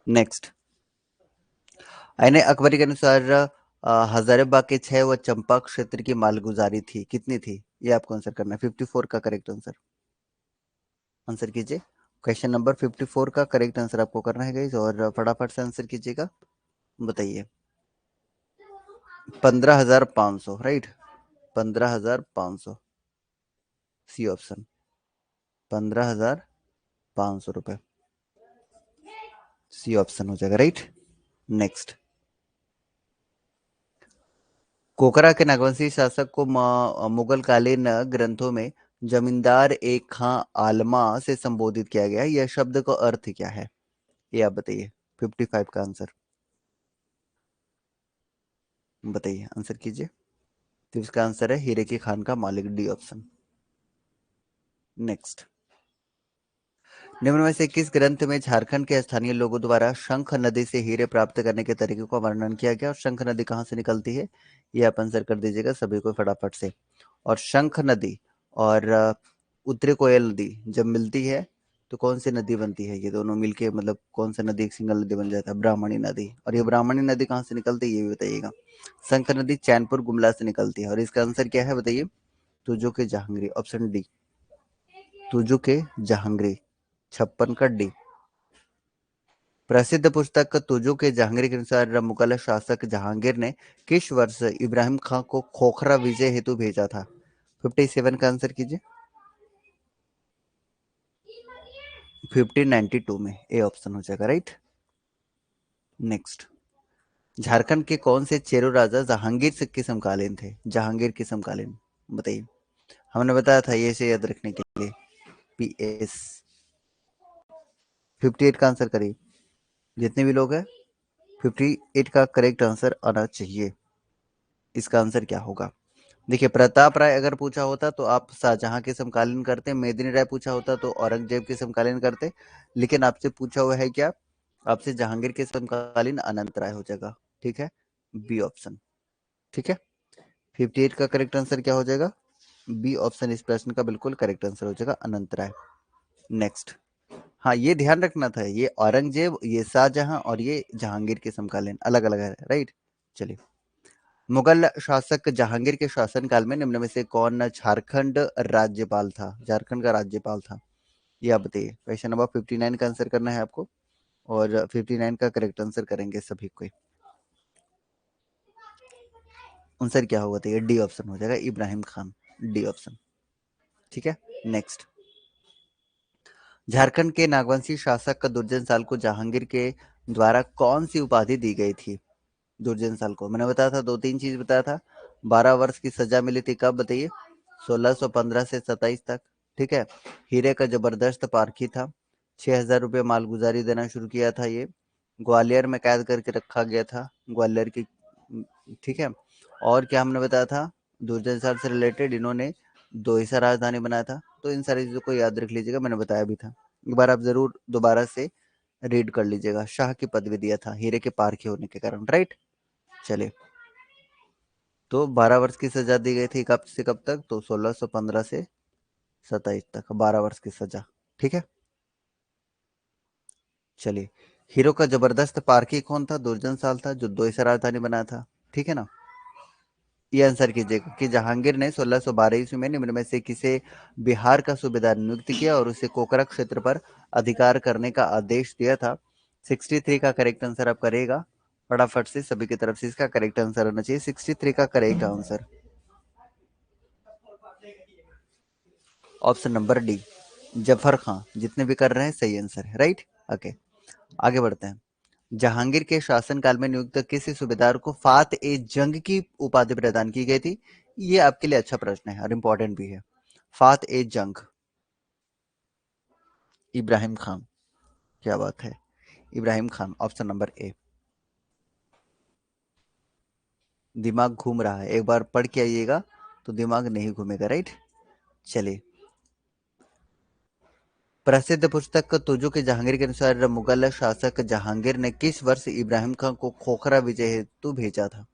नेक्स्ट, आईने अकबरी के अनुसार हजारीबाग के 6 व चंपा क्षेत्र की मालगुजारी थी, कितनी थी? ये आपको आंसर करना है। 54 का करेक्ट आंसर, आंसर कीजिए। क्वेश्चन नंबर 54 का करेक्ट आंसर आपको करना है गाइस, और फटाफट से आंसर कीजिएगा, बताइए। 15,500, राइट। 15,500, सी ऑप्शन, 15,500 रुपए, सी ऑप्शन हो जाएगा, राइट। नेक्स्ट, कोकरा के नागवंशी शासक को मुगल कालीन ग्रंथों में जमींदार एक खां आलमा से संबोधित किया गया है, यह शब्द का अर्थ क्या है? ये आप बताइए। 55 का आंसर बताइए, आंसर कीजिए। तो इसका आंसर है हीरे की खान का मालिक, डी ऑप्शन। नेक्स्ट, निम्न में से किस ग्रंथ में झारखंड के स्थानीय लोगों द्वारा शंख नदी से हीरे प्राप्त करने के तरीके का वर्णन किया गया, और शंख नदी कहाँ से निकलती है? ये आप आंसर कर दीजिएगा सभी को फटाफट से। और शंख नदी और उत्तरी कोयल नदी जब मिलती है तो कौन सी नदी बनती है? ये दोनों मिलके मतलब कौन सा नदी एक सिंगल नदी बन जाता है? ब्राह्मणी नदी। और ये ब्राह्मणी नदी कहाँ से निकलती है ये भी बताइएगा। शंख नदी चैनपुर गुमला से निकलती है, और इसका आंसर क्या है बताइए? तुजो के जहांगीर, ऑप्शन डी, तुजो के जहांगीर, 56 का डी। प्रसिद्ध पुस्तक तुजो के जहांगीर के अनुसार मुगल शासक जहांगीर ने किस वर्ष इब्राहिम खां को खोखरा विजय हेतु भेजा था? 57 का आंसर कीजिए। 1592 में, ए ऑप्शन हो जाएगा, राइट। नेक्स्ट, झारखंड के कौन से चेरो राजा जहांगीर के समकालीन थे? जहांगीर के समकालीन, बताइए। हमने बताया था ये से याद रखने के लिए, पीएस। 58 का आंसर करिए, जितने भी लोग हैं 58 का करेक्ट आंसर आना चाहिए। इसका आंसर क्या होगा? देखिए, प्रताप राय अगर पूछा होता तो आप शाहजहां के समकालीन करते, मेदिनी राय पूछा होता तो औरंगजेब के समकालीन करते, लेकिन आपसे पूछा हुआ है क्या? आपसे जहांगीर के समकालीन अनंत राय हो जाएगा, ठीक है, बी ऑप्शन, ठीक है। 58 का करेक्ट आंसर क्या हो जाएगा? बी ऑप्शन इस प्रश्न का बिल्कुल करेक्ट आंसर हो जाएगा, अनंत राय। नेक्स्ट, हाँ ये ध्यान रखना था, ये औरंगजेब, ये शाहजहां और ये जहांगीर के समकालीन अलग अलग है, राइट। चलिए, मुगल शासक जहांगीर के शासनकाल में निम्न में से कौन झारखंड राज्यपाल था? झारखंड का राज्यपाल था, ये आप बताइए। क्वेश्चन नंबर 59 का आंसर करना है आपको, और 59 का करेक्ट आंसर करेंगे सभी को। आंसर क्या होगा बताइए? डी ऑप्शन हो जाएगा, इब्राहिम खान, डी ऑप्शन, ठीक है। नेक्स्ट, झारखंड के नागवंशी शासक दुर्जन साल को जहांगीर के द्वारा कौन सी उपाधि दी गई थी? दुर्जन साल को मैंने बताया था, दो तीन चीज बताया था। 12 वर्ष की सजा मिली थी, कब बताइए? 1615 से 27 तक, ठीक है। हीरे का जबरदस्त पारखी था, 6,000 रुपये मालगुजारी देना शुरू किया था ये। ग्वालियर में कैद करके रखा गया था, ग्वालियर की, ठीक है। और क्या हमने बताया था? दुर्जन साल से रिलेटेड इन्होंने दो हिस्सा राजधानी बनाया था। तो इन सारी चीजों को याद रख लीजिएगा, मैंने बताया भी था, एक बार आप जरूर दोबारा से रीड कर लीजिएगा। शाह की पदवी दिया था हीरे के पारखी होने के कारण, राइट। चलिए, तो 12 वर्ष की सजा दी गई थी, कब से कब तक? तो 1615 से 27 तक, 12 वर्ष की सजा, ठीक है। चलिए, हीरो का जबरदस्त पारखी कौन था? दुर्जन साल था, जो दो हिस्सा राजधानी बनाया था, ठीक है ना। ये आंसर कीजिएगा कि जहांगीर ने 1612 ईस्वी में निम्न में से किसे बिहार का सूबेदार नियुक्त किया और उसे कोकरा क्षेत्र पर अधिकार करने का आदेश दिया था? 63 का करेक्ट आंसर आप करेगा फटाफट से सभी की तरफ से, इसका करेक्ट आंसर होना चाहिए 63 का correct answer, option number D, Zafar Khan. जितने भी कर रहे हैं सही आंसर है, राइट। ओके, आगे बढ़ते हैं। जहांगीर के शासनकाल में नियुक्त किसी सूबेदार को फात ए जंग की उपाधि प्रदान की गई थी? ये आपके लिए अच्छा प्रश्न है और इंपॉर्टेंट भी है। फात ए जंग, इब्राहिम खान, क्या बात है, Ibrahim Khan, option number A. दिमाग घूम रहा है, एक बार पढ़ के आइएगा तो दिमाग नहीं घूमेगा, राइट। चलिए, प्रसिद्ध पुस्तक तुजो के जहांगीर के अनुसार मुगल शासक जहांगीर ने किस वर्ष इब्राहिम खान को खोखरा विजय हेतु भेजा था?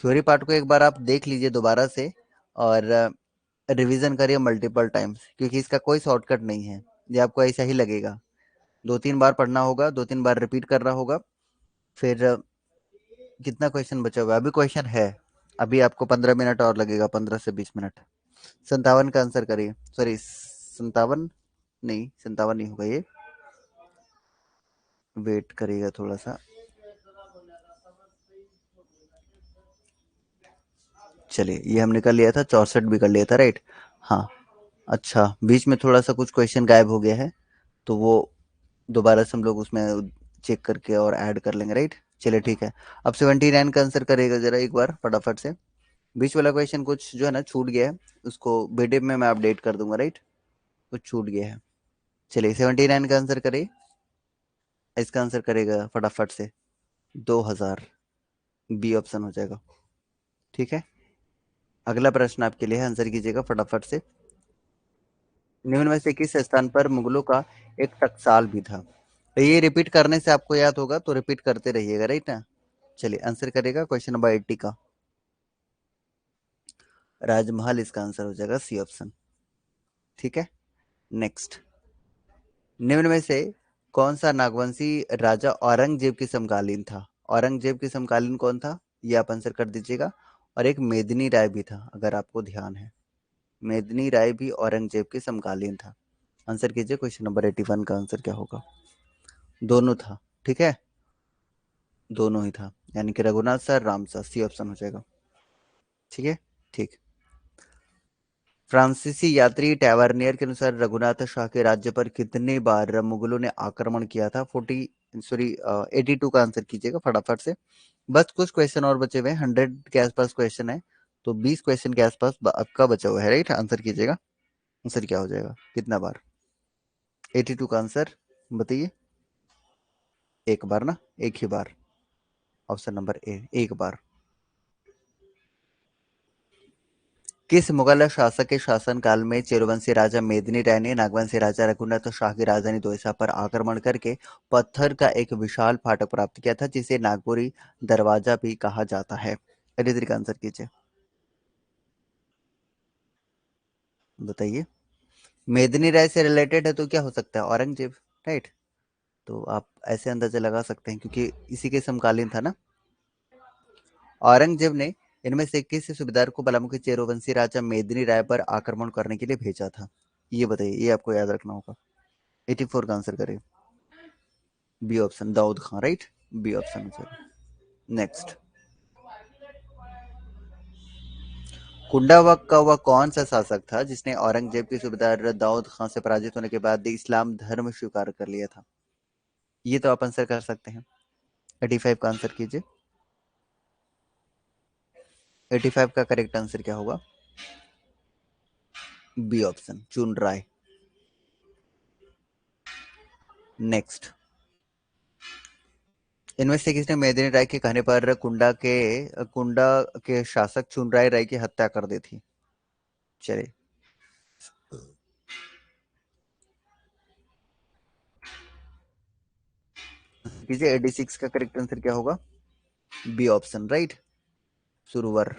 थ्योरी पार्ट को एक बार आप देख लीजिए दोबारा से, और रिवीजन करिए मल्टीपल टाइम्स, क्योंकि इसका कोई शॉर्टकट नहीं है। ये आपको ऐसा ही लगेगा, 2-3 बार पढ़ना होगा, 2-3 बार रिपीट करना होगा। फिर कितना क्वेश्चन बचा हुआ है? अभी क्वेश्चन है, अभी आपको 15 मिनट और लगेगा, 15 से 20 मिनट। 57 का आंसर करिए, सॉरी 57 नहीं, 57 नहीं होगा ये, वेट करिएगा थोड़ा सा। चलिए, ये हमने कर लिया था, 64 भी कर लिया था, राइट। हाँ, अच्छा, बीच में थोड़ा सा कुछ क्वेश्चन गायब हो गया है, तो वो दोबारा से हम लोग उसमें चेक करके और ऐड कर लेंगे, राइट। चलिए ठीक है। अब 79 का आंसर करेगा जरा एक बार फटाफट से। बीच वाला क्वेश्चन कुछ जो है ना छूट गया है, उसको वीडियो में मैं अपडेट कर दूंगा, राइट। कुछ छूट गया है। चलिए, 79 का आंसर करिए। इसका आंसर करेगा फटाफट से 2000, बी ऑप्शन हो जाएगा। ठीक है, अगला प्रश्न आपके लिए है, आंसर कीजिएगा फटाफट से। निम्न में से किस स्थान पर मुगलों का एक टकसाल भी था? तो ये रिपीट करने से आपको याद होगा, तो रिपीट करते रहिएगा, राइट ना। चलिए, आंसर करेगा क्वेश्चन नंबर 80 का राजमहल, इसका आंसर हो जाएगा सी ऑप्शन। ठीक है, नेक्स्ट। निम्न में से कौन सा नागवंशी राजा औरंगजेब के समकालीन था? औरंगजेब के समकालीन कौन था, ये आप आंसर कर दीजिएगा। और एक मेदिनी राय भी था, अगर आपको ध्यान है, मेदिनी राय भी औरंगजेब के समकालीन था। आंसर कीजिए, क्वेश्चन नंबर 81 का आंसर क्या होगा? दोनों था, ठीक है, दोनों ही था, यानी कि Raghunath sir, Ram sir, C option हो जाएगा। ठीक है, ठीक। फ्रांसीसी यात्री टैवर्नियर के अनुसार रघुनाथ शाह के राज्य पर कितने बार मुगलों ने आक्रमण किया था? 82 का आंसर कीजिएगा फटाफट से। बस कुछ क्वेश्चन और बचे हुए हैं, 100 के आसपास क्वेश्चन है, तो 20 क्वेश्चन के आसपास आपका बचा हुआ है, राइट। आंसर कीजिएगा, आंसर क्या हो जाएगा, कितना बार? 82 का आंसर बताइए। एक बार ना, एक ही बार, ऑप्शन नंबर ए, एक बार। किस मुगल शासक के शासनकाल में चेरवंशी राजा मेदिनी राय ने नागवंशी राजा रघुनाथ शाह की राजधानी दोसा पर आक्रमण करके पत्थर का एक विशाल फाटक प्राप्त किया था, जिसे नागपुरी दरवाजा भी कहा जाता है? अदिति का आंसर कीजिए, बताइए। मेदिनी राय से रिलेटेड है तो क्या हो सकता है? औरंगजेब, राइट। तो आप ऐसे अंदाजा लगा सकते हैं, क्योंकि इसी के समकालीन था ना। औरंगजेब ने इनमें से किस सूबेदार को पलामू के चेरोवंशी राजा मेदिनी राय पर आक्रमण करने के लिए भेजा था? ये बताइए, ये आपको याद रखना होगा। 84 का आंसर करें, B option, Daud Khan, right. B option है। नेक्स्ट, कुंडावक का वह कौन सा शासक था जिसने औरंगजेब के सूबेदार दाऊद खान से पराजित होने के बाद इस्लाम धर्म स्वीकार कर लिया था? ये तो आप आंसर कर सकते हैं। 85 का आंसर कीजिए। 85 का करेक्ट आंसर क्या होगा? बी ऑप्शन, चुन राय। नेक्स्ट, इनमें से किसने मेदिनी राय के कहने पर कुंडा के शासक चुनराय राय की हत्या कर दी थी? चलिए, कीजिए। 86 का करेक्ट आंसर क्या होगा? बी ऑप्शन, राइट, सुरवर,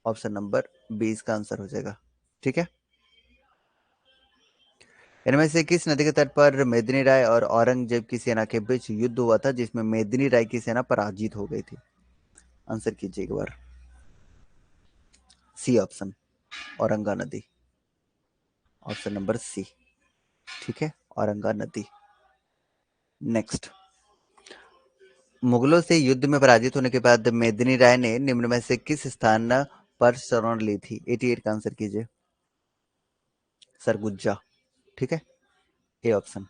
ऑप्शन नंबर 20 का आंसर हो जाएगा। ठीक है, इनमें से किस नदी के तट पर मेदिनी राय और औरंगजेब की सेना के बीच युद्ध हुआ था जिसमें मेदिनी राय की सेना पराजित हो गई थी? आंसर कीजिए एक बार। सी ऑप्शन, औरंगा नदी, ऑप्शन नंबर सी। ठीक है, औरंगा नदी। नेक्स्ट, मुगलों से युद्ध में पराजित होने के बाद मेदिनी राय ने निम्न में से किस स्थान पर शरण ली थी? 88 का आंसर कीजिए। सरगुजा, ठीक है, ए ऑप्शन।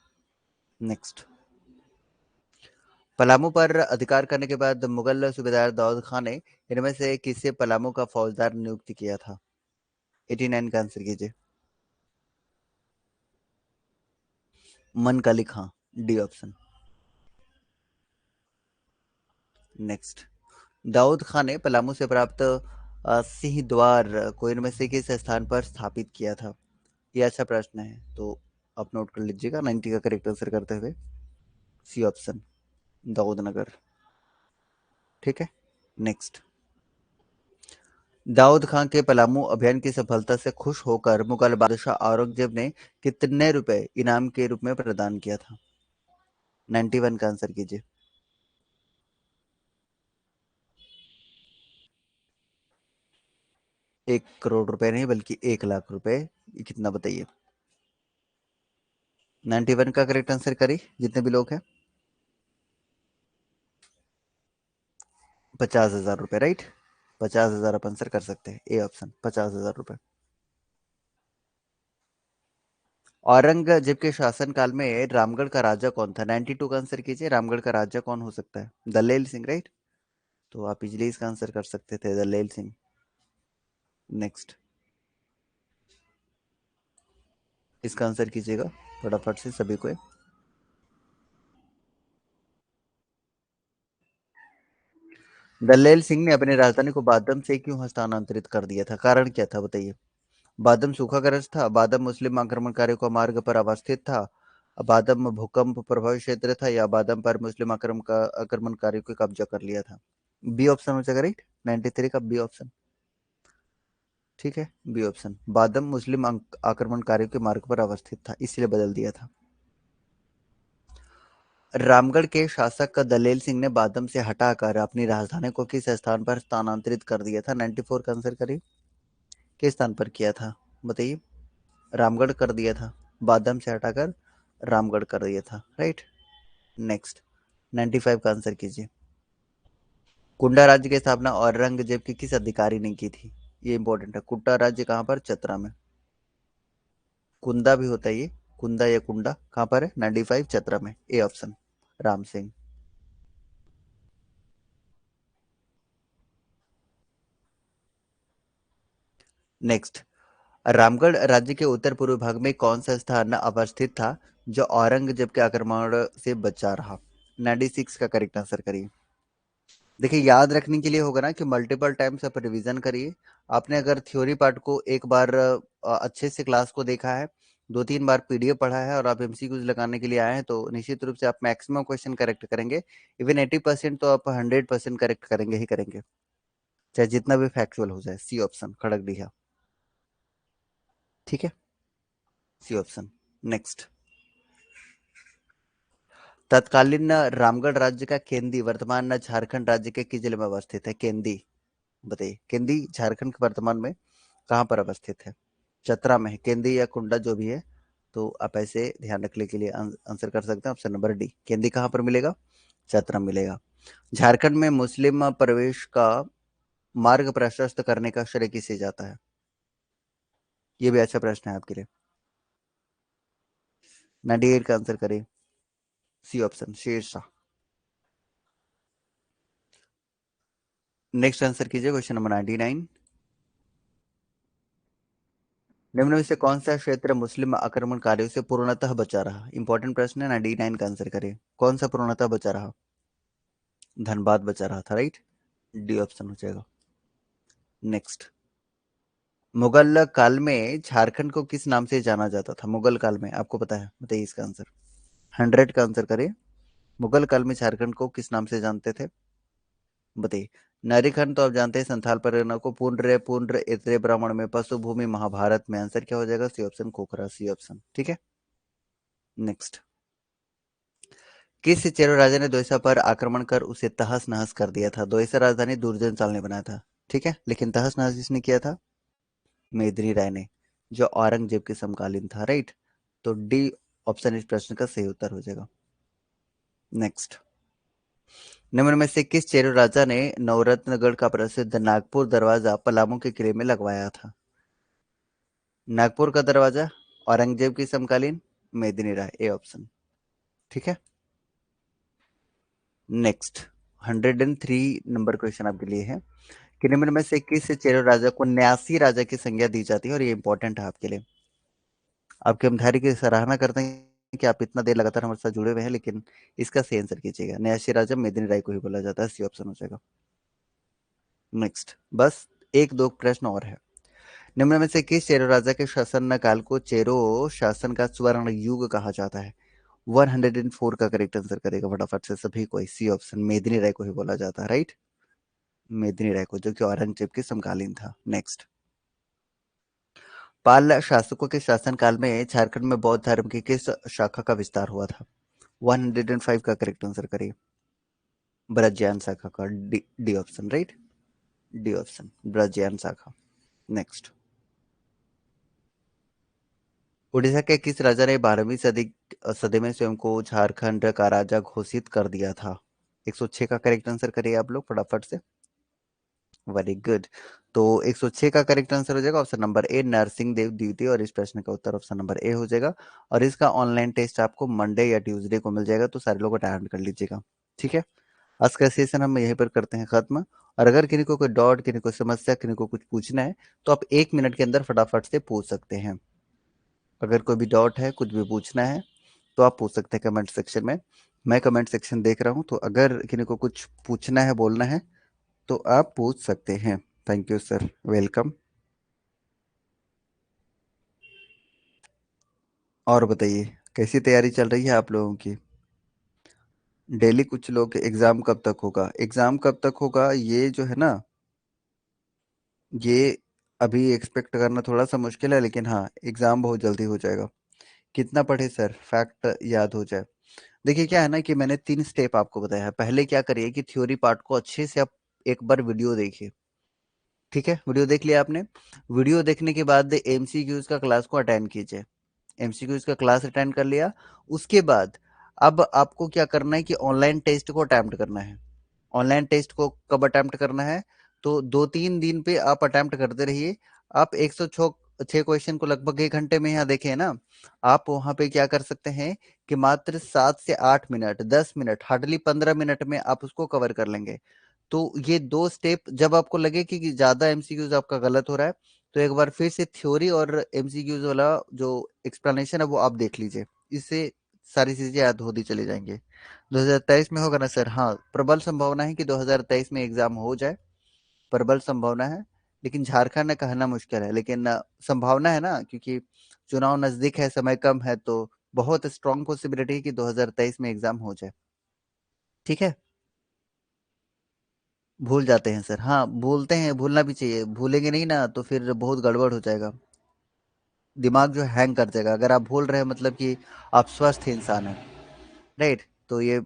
नेक्स्ट, पलामू पर अधिकार करने के बाद मुगल सूबेदार दाऊद खान ने इनमें से किसे पलामू का फौजदार नियुक्त किया था? 89 का आंसर कीजिए। मन का लिखा, D option. Next, Daud Khan ने पलामू से प्राप्त सिंह द्वार को इनमें से किस स्थान पर स्थापित किया था? ये अच्छा प्रश्न है, तो आप नोट कर लीजिएगा 90 का करेक्ट आंसर करते हुए। सी ऑप्शन, दाऊद नगर। ठीक है, नेक्स्ट। दाऊद खान के पलामू अभियान की सफलता से खुश होकर मुगल बादशाह औरंगजेब ने कितने रुपए इनाम के रूप में प्रदान किया था? 91 का आंसर कीजिए। 1 करोड़ रुपए नहीं, बल्कि 1 लाख रुपए। ये कितना बताइए? 91 का करेक्ट आंसर करिए जितने भी लोग हैं। 50,000 रुपए, राइट। 50,000 आप आंसर कर सकते हैं, ए ऑप्शन, 50,000 रुपए। औरंगजेब के शासनकाल में रामगढ़ का राजा कौन था? 92 का आंसर कीजिए। रामगढ़ का राजा कौन हो सकता है? दलेल सिंह, राइट। तो आप इजली इसका आंसर कर सकते थे, दलेल सिंह। नेक्स्ट, इसका आंसर कीजिएगा फटाफट से सभी को। दलेल सिंह ने अपनी राजधानी को बादम से क्यों हस्तांतरित कर दिया था? कारण क्या था बताइए? बादम सूखाग्रस्त था, बादम मुस्लिम आक्रमणकारियों का मार्ग पर अवस्थित था, बादम भूकंप प्रभावित क्षेत्र था, या बादम पर मुस्लिम आक्रमणकारियों को कब्जा कर लिया था? बी ऑप्शन हो जाएगा, राइट। 93 का बी ऑप्शन। ठीक है, बी ऑप्शन, बादम मुस्लिम आक्रमणकारियों के मार्ग पर अवस्थित था, इसलिए बदल दिया था। रामगढ़ के शासक दलेल सिंह ने बादम से हटाकर अपनी राजधानी को किस स्थान पर स्थानांतरित कर दिया था? 94 का आंसर करिए। किस स्थान पर किया था बताइए? रामगढ़ कर दिया था, बादम से हटाकर रामगढ़ कर दिया था, राइट। नेक्स्ट, 95 का आंसर कीजिए। कुंडा राज्य की स्थापना औरंगजेब की किस अधिकारी ने की थी? ये इंपॉर्टेंट है। कुंडा राज्य कहाँ पर? चतरा में। कुंदा भी होता है ये, कुंदा या कुंडा कहाँ पर है? 95 चतरा में, A option, Ram Singh. Next, Ramgarh राज्य के उत्तर पूर्व भाग में कौन सा स्थान अवस्थित था जो औरंगजेब के आक्रमण से बचा रहा? 96 का करेक्ट आंसर करिए। देखिए, याद रखने के लिए होगा ना कि मल्टीपल टाइम्स आप रिवीजन करिए। आपने अगर थ्योरी पार्ट को एक बार अच्छे से क्लास को देखा है, 2-3 बार पीडीएफ पढ़ा है और आप एमसीक्यूज लगाने के लिए आए हैं, तो निश्चित रूप से आप मैक्सिमम क्वेश्चन करेक्ट करेंगे। इवन 80% तो आप 100% करेक्ट करेंगे ही करेंगे, चाहे जितना भी फैक्चुअल हो जाए। सी ऑप्शन, खड़गड़िया। ठीक है, सी ऑप्शन। नेक्स्ट, तत्कालीन रामगढ़ राज्य का केंद्री वर्तमान झारखंड राज्य के किस जिले में अवस्थित है? केंद्री, बताइए। केंद्री झारखंड के वर्तमान में कहाँ पर अवस्थित है? चतरा में है। केंद्री या कुंडा जो भी है, तो आप ऐसे ध्यान रखने के लिए आंसर कर सकते हैं ऑप्शन नंबर डी। केंद्री कहाँ पर मिलेगा? चतरा मिलेगा। झारखंड में मुस्लिम प्रवेश का मार्ग प्रशस्त करने का श्रेय किसे जाता है? ये भी अच्छा प्रश्न है आपके लिए। 98 का आंसर करें। C option, Sher Shah. Next answer कीजिए, क्वेश्चन नंबर 99। निम्न में से कौन सा क्षेत्र मुस्लिम आक्रमणकारियों से पूर्णतः बचा रहा? इंपॉर्टेंट प्रश्न है, 99 का आंसर करें। कौन सा पूर्णतः बचा रहा? धनबाद बचा रहा था, राइट। डी ऑप्शन हो जाएगा। नेक्स्ट, मुगल काल में झारखंड को किस नाम से जाना जाता था? मुगल काल में आपको पता है, बताइए इसका आंसर। 100 का आंसर करिए। मुगल काल में झारखंड को किस नाम से जानते थे? बताइए। नारीखंड तो आप जानते हैं, संथाल परगना को पुंड्र, पुंड्र इतरे ब्राह्मण में, पशु भूमि महाभारत में। आंसर क्या हो जाएगा? C option, Khokhra. C option, ठीक है। नेक्स्ट, किस चेरो राजा ने दोयसा पर आक्रमण कर उसे तहस नहस कर दिया था? दोयसा राजधानी दुर्जन साल ने बनाया था, ठीक है, लेकिन तहस नहस जिसने किया था, मेदिनी राय ने, जो औरंगजेब के समकालीन था, राइट। तो डी ऑप्शन इस प्रश्न का सही उत्तर हो जाएगा। नेक्स्ट, निम्न में से किस चेरो राजा ने नवरत्नगढ़ का प्रसिद्ध नागपुर दरवाजा पलामू के किले में लगवाया था? नागपुर का दरवाजा, औरंगजेब की समकालीन, मेदिनी राय, ए ऑप्शन, ठीक है। नेक्स्ट, 103 नंबर क्वेश्चन आपके लिए है कि निम्न में से किस चेरो राजा को न्यासी राजा की संज्ञा दी जाती है? और ये इंपॉर्टेंट है आपके लिए। आपके हम धैर्य की सराहना करते हैं कि आप इतना देर लगातार हमारे साथ जुड़े हुए हैं, लेकिन इसका सही आंसर कीजिएगा। न्यासी राजा मेदिनी राय को ही बोला जाता है, सी ऑप्शन हो जाएगा। नेक्स्ट, बस एक दो प्रश्न और है। निम्न में से किस चेरो राजा के शासन काल को चेरो शासन का स्वर्ण युग कहा जाता है? 104 का करेक्ट आंसर करेगा फटाफट से सभी को। सी ऑप्शन मेदिनी राय को ही बोला जाता है, राइट? मेदिनी राय को, जो कि औरंगजेब के समकालीन था। नेक्स्ट। पाल शासकों के शासनकाल में झारखंड में बौद्ध धर्म की किस शाखा का विस्तार हुआ था? 105 का करेक्ट आंसर करिए। ब्रजयान शाखा का। D D option, right? D option, Vajrayana शाखा। नेक्स्ट। उड़ीसा के किस राजा ने 12वीं सदी में स्वयं को झारखंड का राजा घोषित कर दिया था? 106 का करेक्ट आंसर करिए आप लोग फटाफट से। Very good. तो 106 का करेक्ट आंसर हो जाएगा option number A, Narsingh Dev द्वितीय, और इस प्रश्न का उत्तर ऑप्शन नंबर ए हो जाएगा। और इसका ऑनलाइन टेस्ट आपको मंडे या ट्यूसडे को मिल जाएगा, तो सारे लोग अटेंड कर लीजिएगा। ठीक है। आज का सेशन हम यहीं पर करते हैं खत्म। और अगर किसी को कोई डाउट, किसी को समस्या, किसी को कुछ पूछना है, तो आप 1 मिनट के अंदर फटाफट से पूछ सकते हैं। अगर कोई भी डाउट है, कुछ भी पूछना है, तो आप पूछ सकते हैं कमेंट सेक्शन में। मैं कमेंट सेक्शन देख रहा हूँ, तो अगर किसी को कुछ पूछना है, बोलना है, तो आप पूछ सकते हैं। Thank you sir, welcome. और बताइए, कैसी तैयारी चल रही है आप लोगों की? डेली कुछ लोग, एग्जाम कब तक होगा? एग्जाम कब तक होगा ये जो है ना, ये अभी एक्सपेक्ट करना थोड़ा सा मुश्किल है, लेकिन हाँ, एग्जाम बहुत जल्दी हो जाएगा। कितना पढ़े सर, फैक्ट याद हो जाए? देखिए क्या है ना, कि मैंने 3 स्टेप आपको बताया है। पहले क्या करिए कि थ्योरी पार्ट को अच्छे से आप एक बार वीडियो देखिए। ठीक है, वीडियो देख लिया आपने? वीडियो देखने के बाद एमसीक्यूज का क्लास को अटेंड कीजिए। एमसीक्यूज का क्लास अटेंड कर लिया, उसके बाद अब आपको क्या करना है कि ऑनलाइन टेस्ट को अटेम्प्ट करना है। ऑनलाइन टेस्ट को कब अटेम्प्ट करना है? तो 2-3 दिन पे आप अटेम्प्ट करते रहिए। आप 106 क्वेश्चन को लगभग 1 घंटे में यहाँ देखे ना, आप वहां पे क्या कर सकते हैं कि मात्र 7 से 8 मिनट, 10 मिनट, हार्डली 15 मिनट में आप उसको कवर कर लेंगे। तो ये 2 स्टेप, जब आपको लगे कि ज्यादा एमसीक्यूज आपका गलत हो रहा है, तो एक बार फिर से थ्योरी और एमसीक्यूज वाला जो एक्सप्लेनेशन है वो आप देख लीजिए। इससे सारी चीजें याद होती चली जाएंगी। 2023 में होगा ना सर? हाँ, प्रबल संभावना है कि 2023 में एग्जाम हो जाए। प्रबल संभावना है, लेकिन झारखंड में कहना मुश्किल है, लेकिन संभावना है ना, क्योंकि चुनाव नजदीक है, समय कम है, तो बहुत स्ट्रांग पॉसिबिलिटी है कि 2023 में एग्जाम हो जाए। ठीक है। भूल जाते हैं सर, हाँ भूलते हैं, भूलना भी चाहिए। भूलेंगे नहीं ना तो फिर बहुत गड़बड़ हो जाएगा। दिमाग जो हैंग कर जाएगा। अगर आप भूल रहे हैं मतलब कि आप स्वस्थ इंसान हैं, राइट? तो ये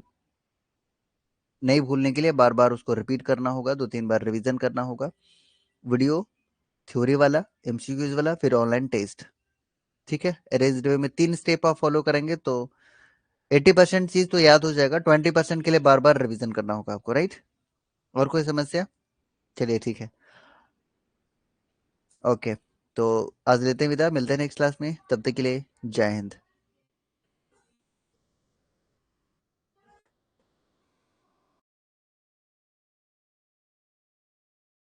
नहीं भूलने के लिए बार बार उसको रिपीट करना होगा, 2-3 बार रिवीजन करना होगा। वीडियो, थ्योरी वाला, एमसीक्यूज वाला, फिर ऑनलाइन टेस्ट। ठीक है, अरेंज्ड वे में 3 स्टेप आप फॉलो करेंगे तो 80% चीज तो याद हो जाएगा। 20% के लिए बार बार रिवीजन करना होगा आपको, राइट? और कोई समस्या? चलिए ठीक है। ओके। तो आज लेते हैं विदा, मिलते हैं नेक्स्ट क्लास में, तब तक के लिए जय हिंद।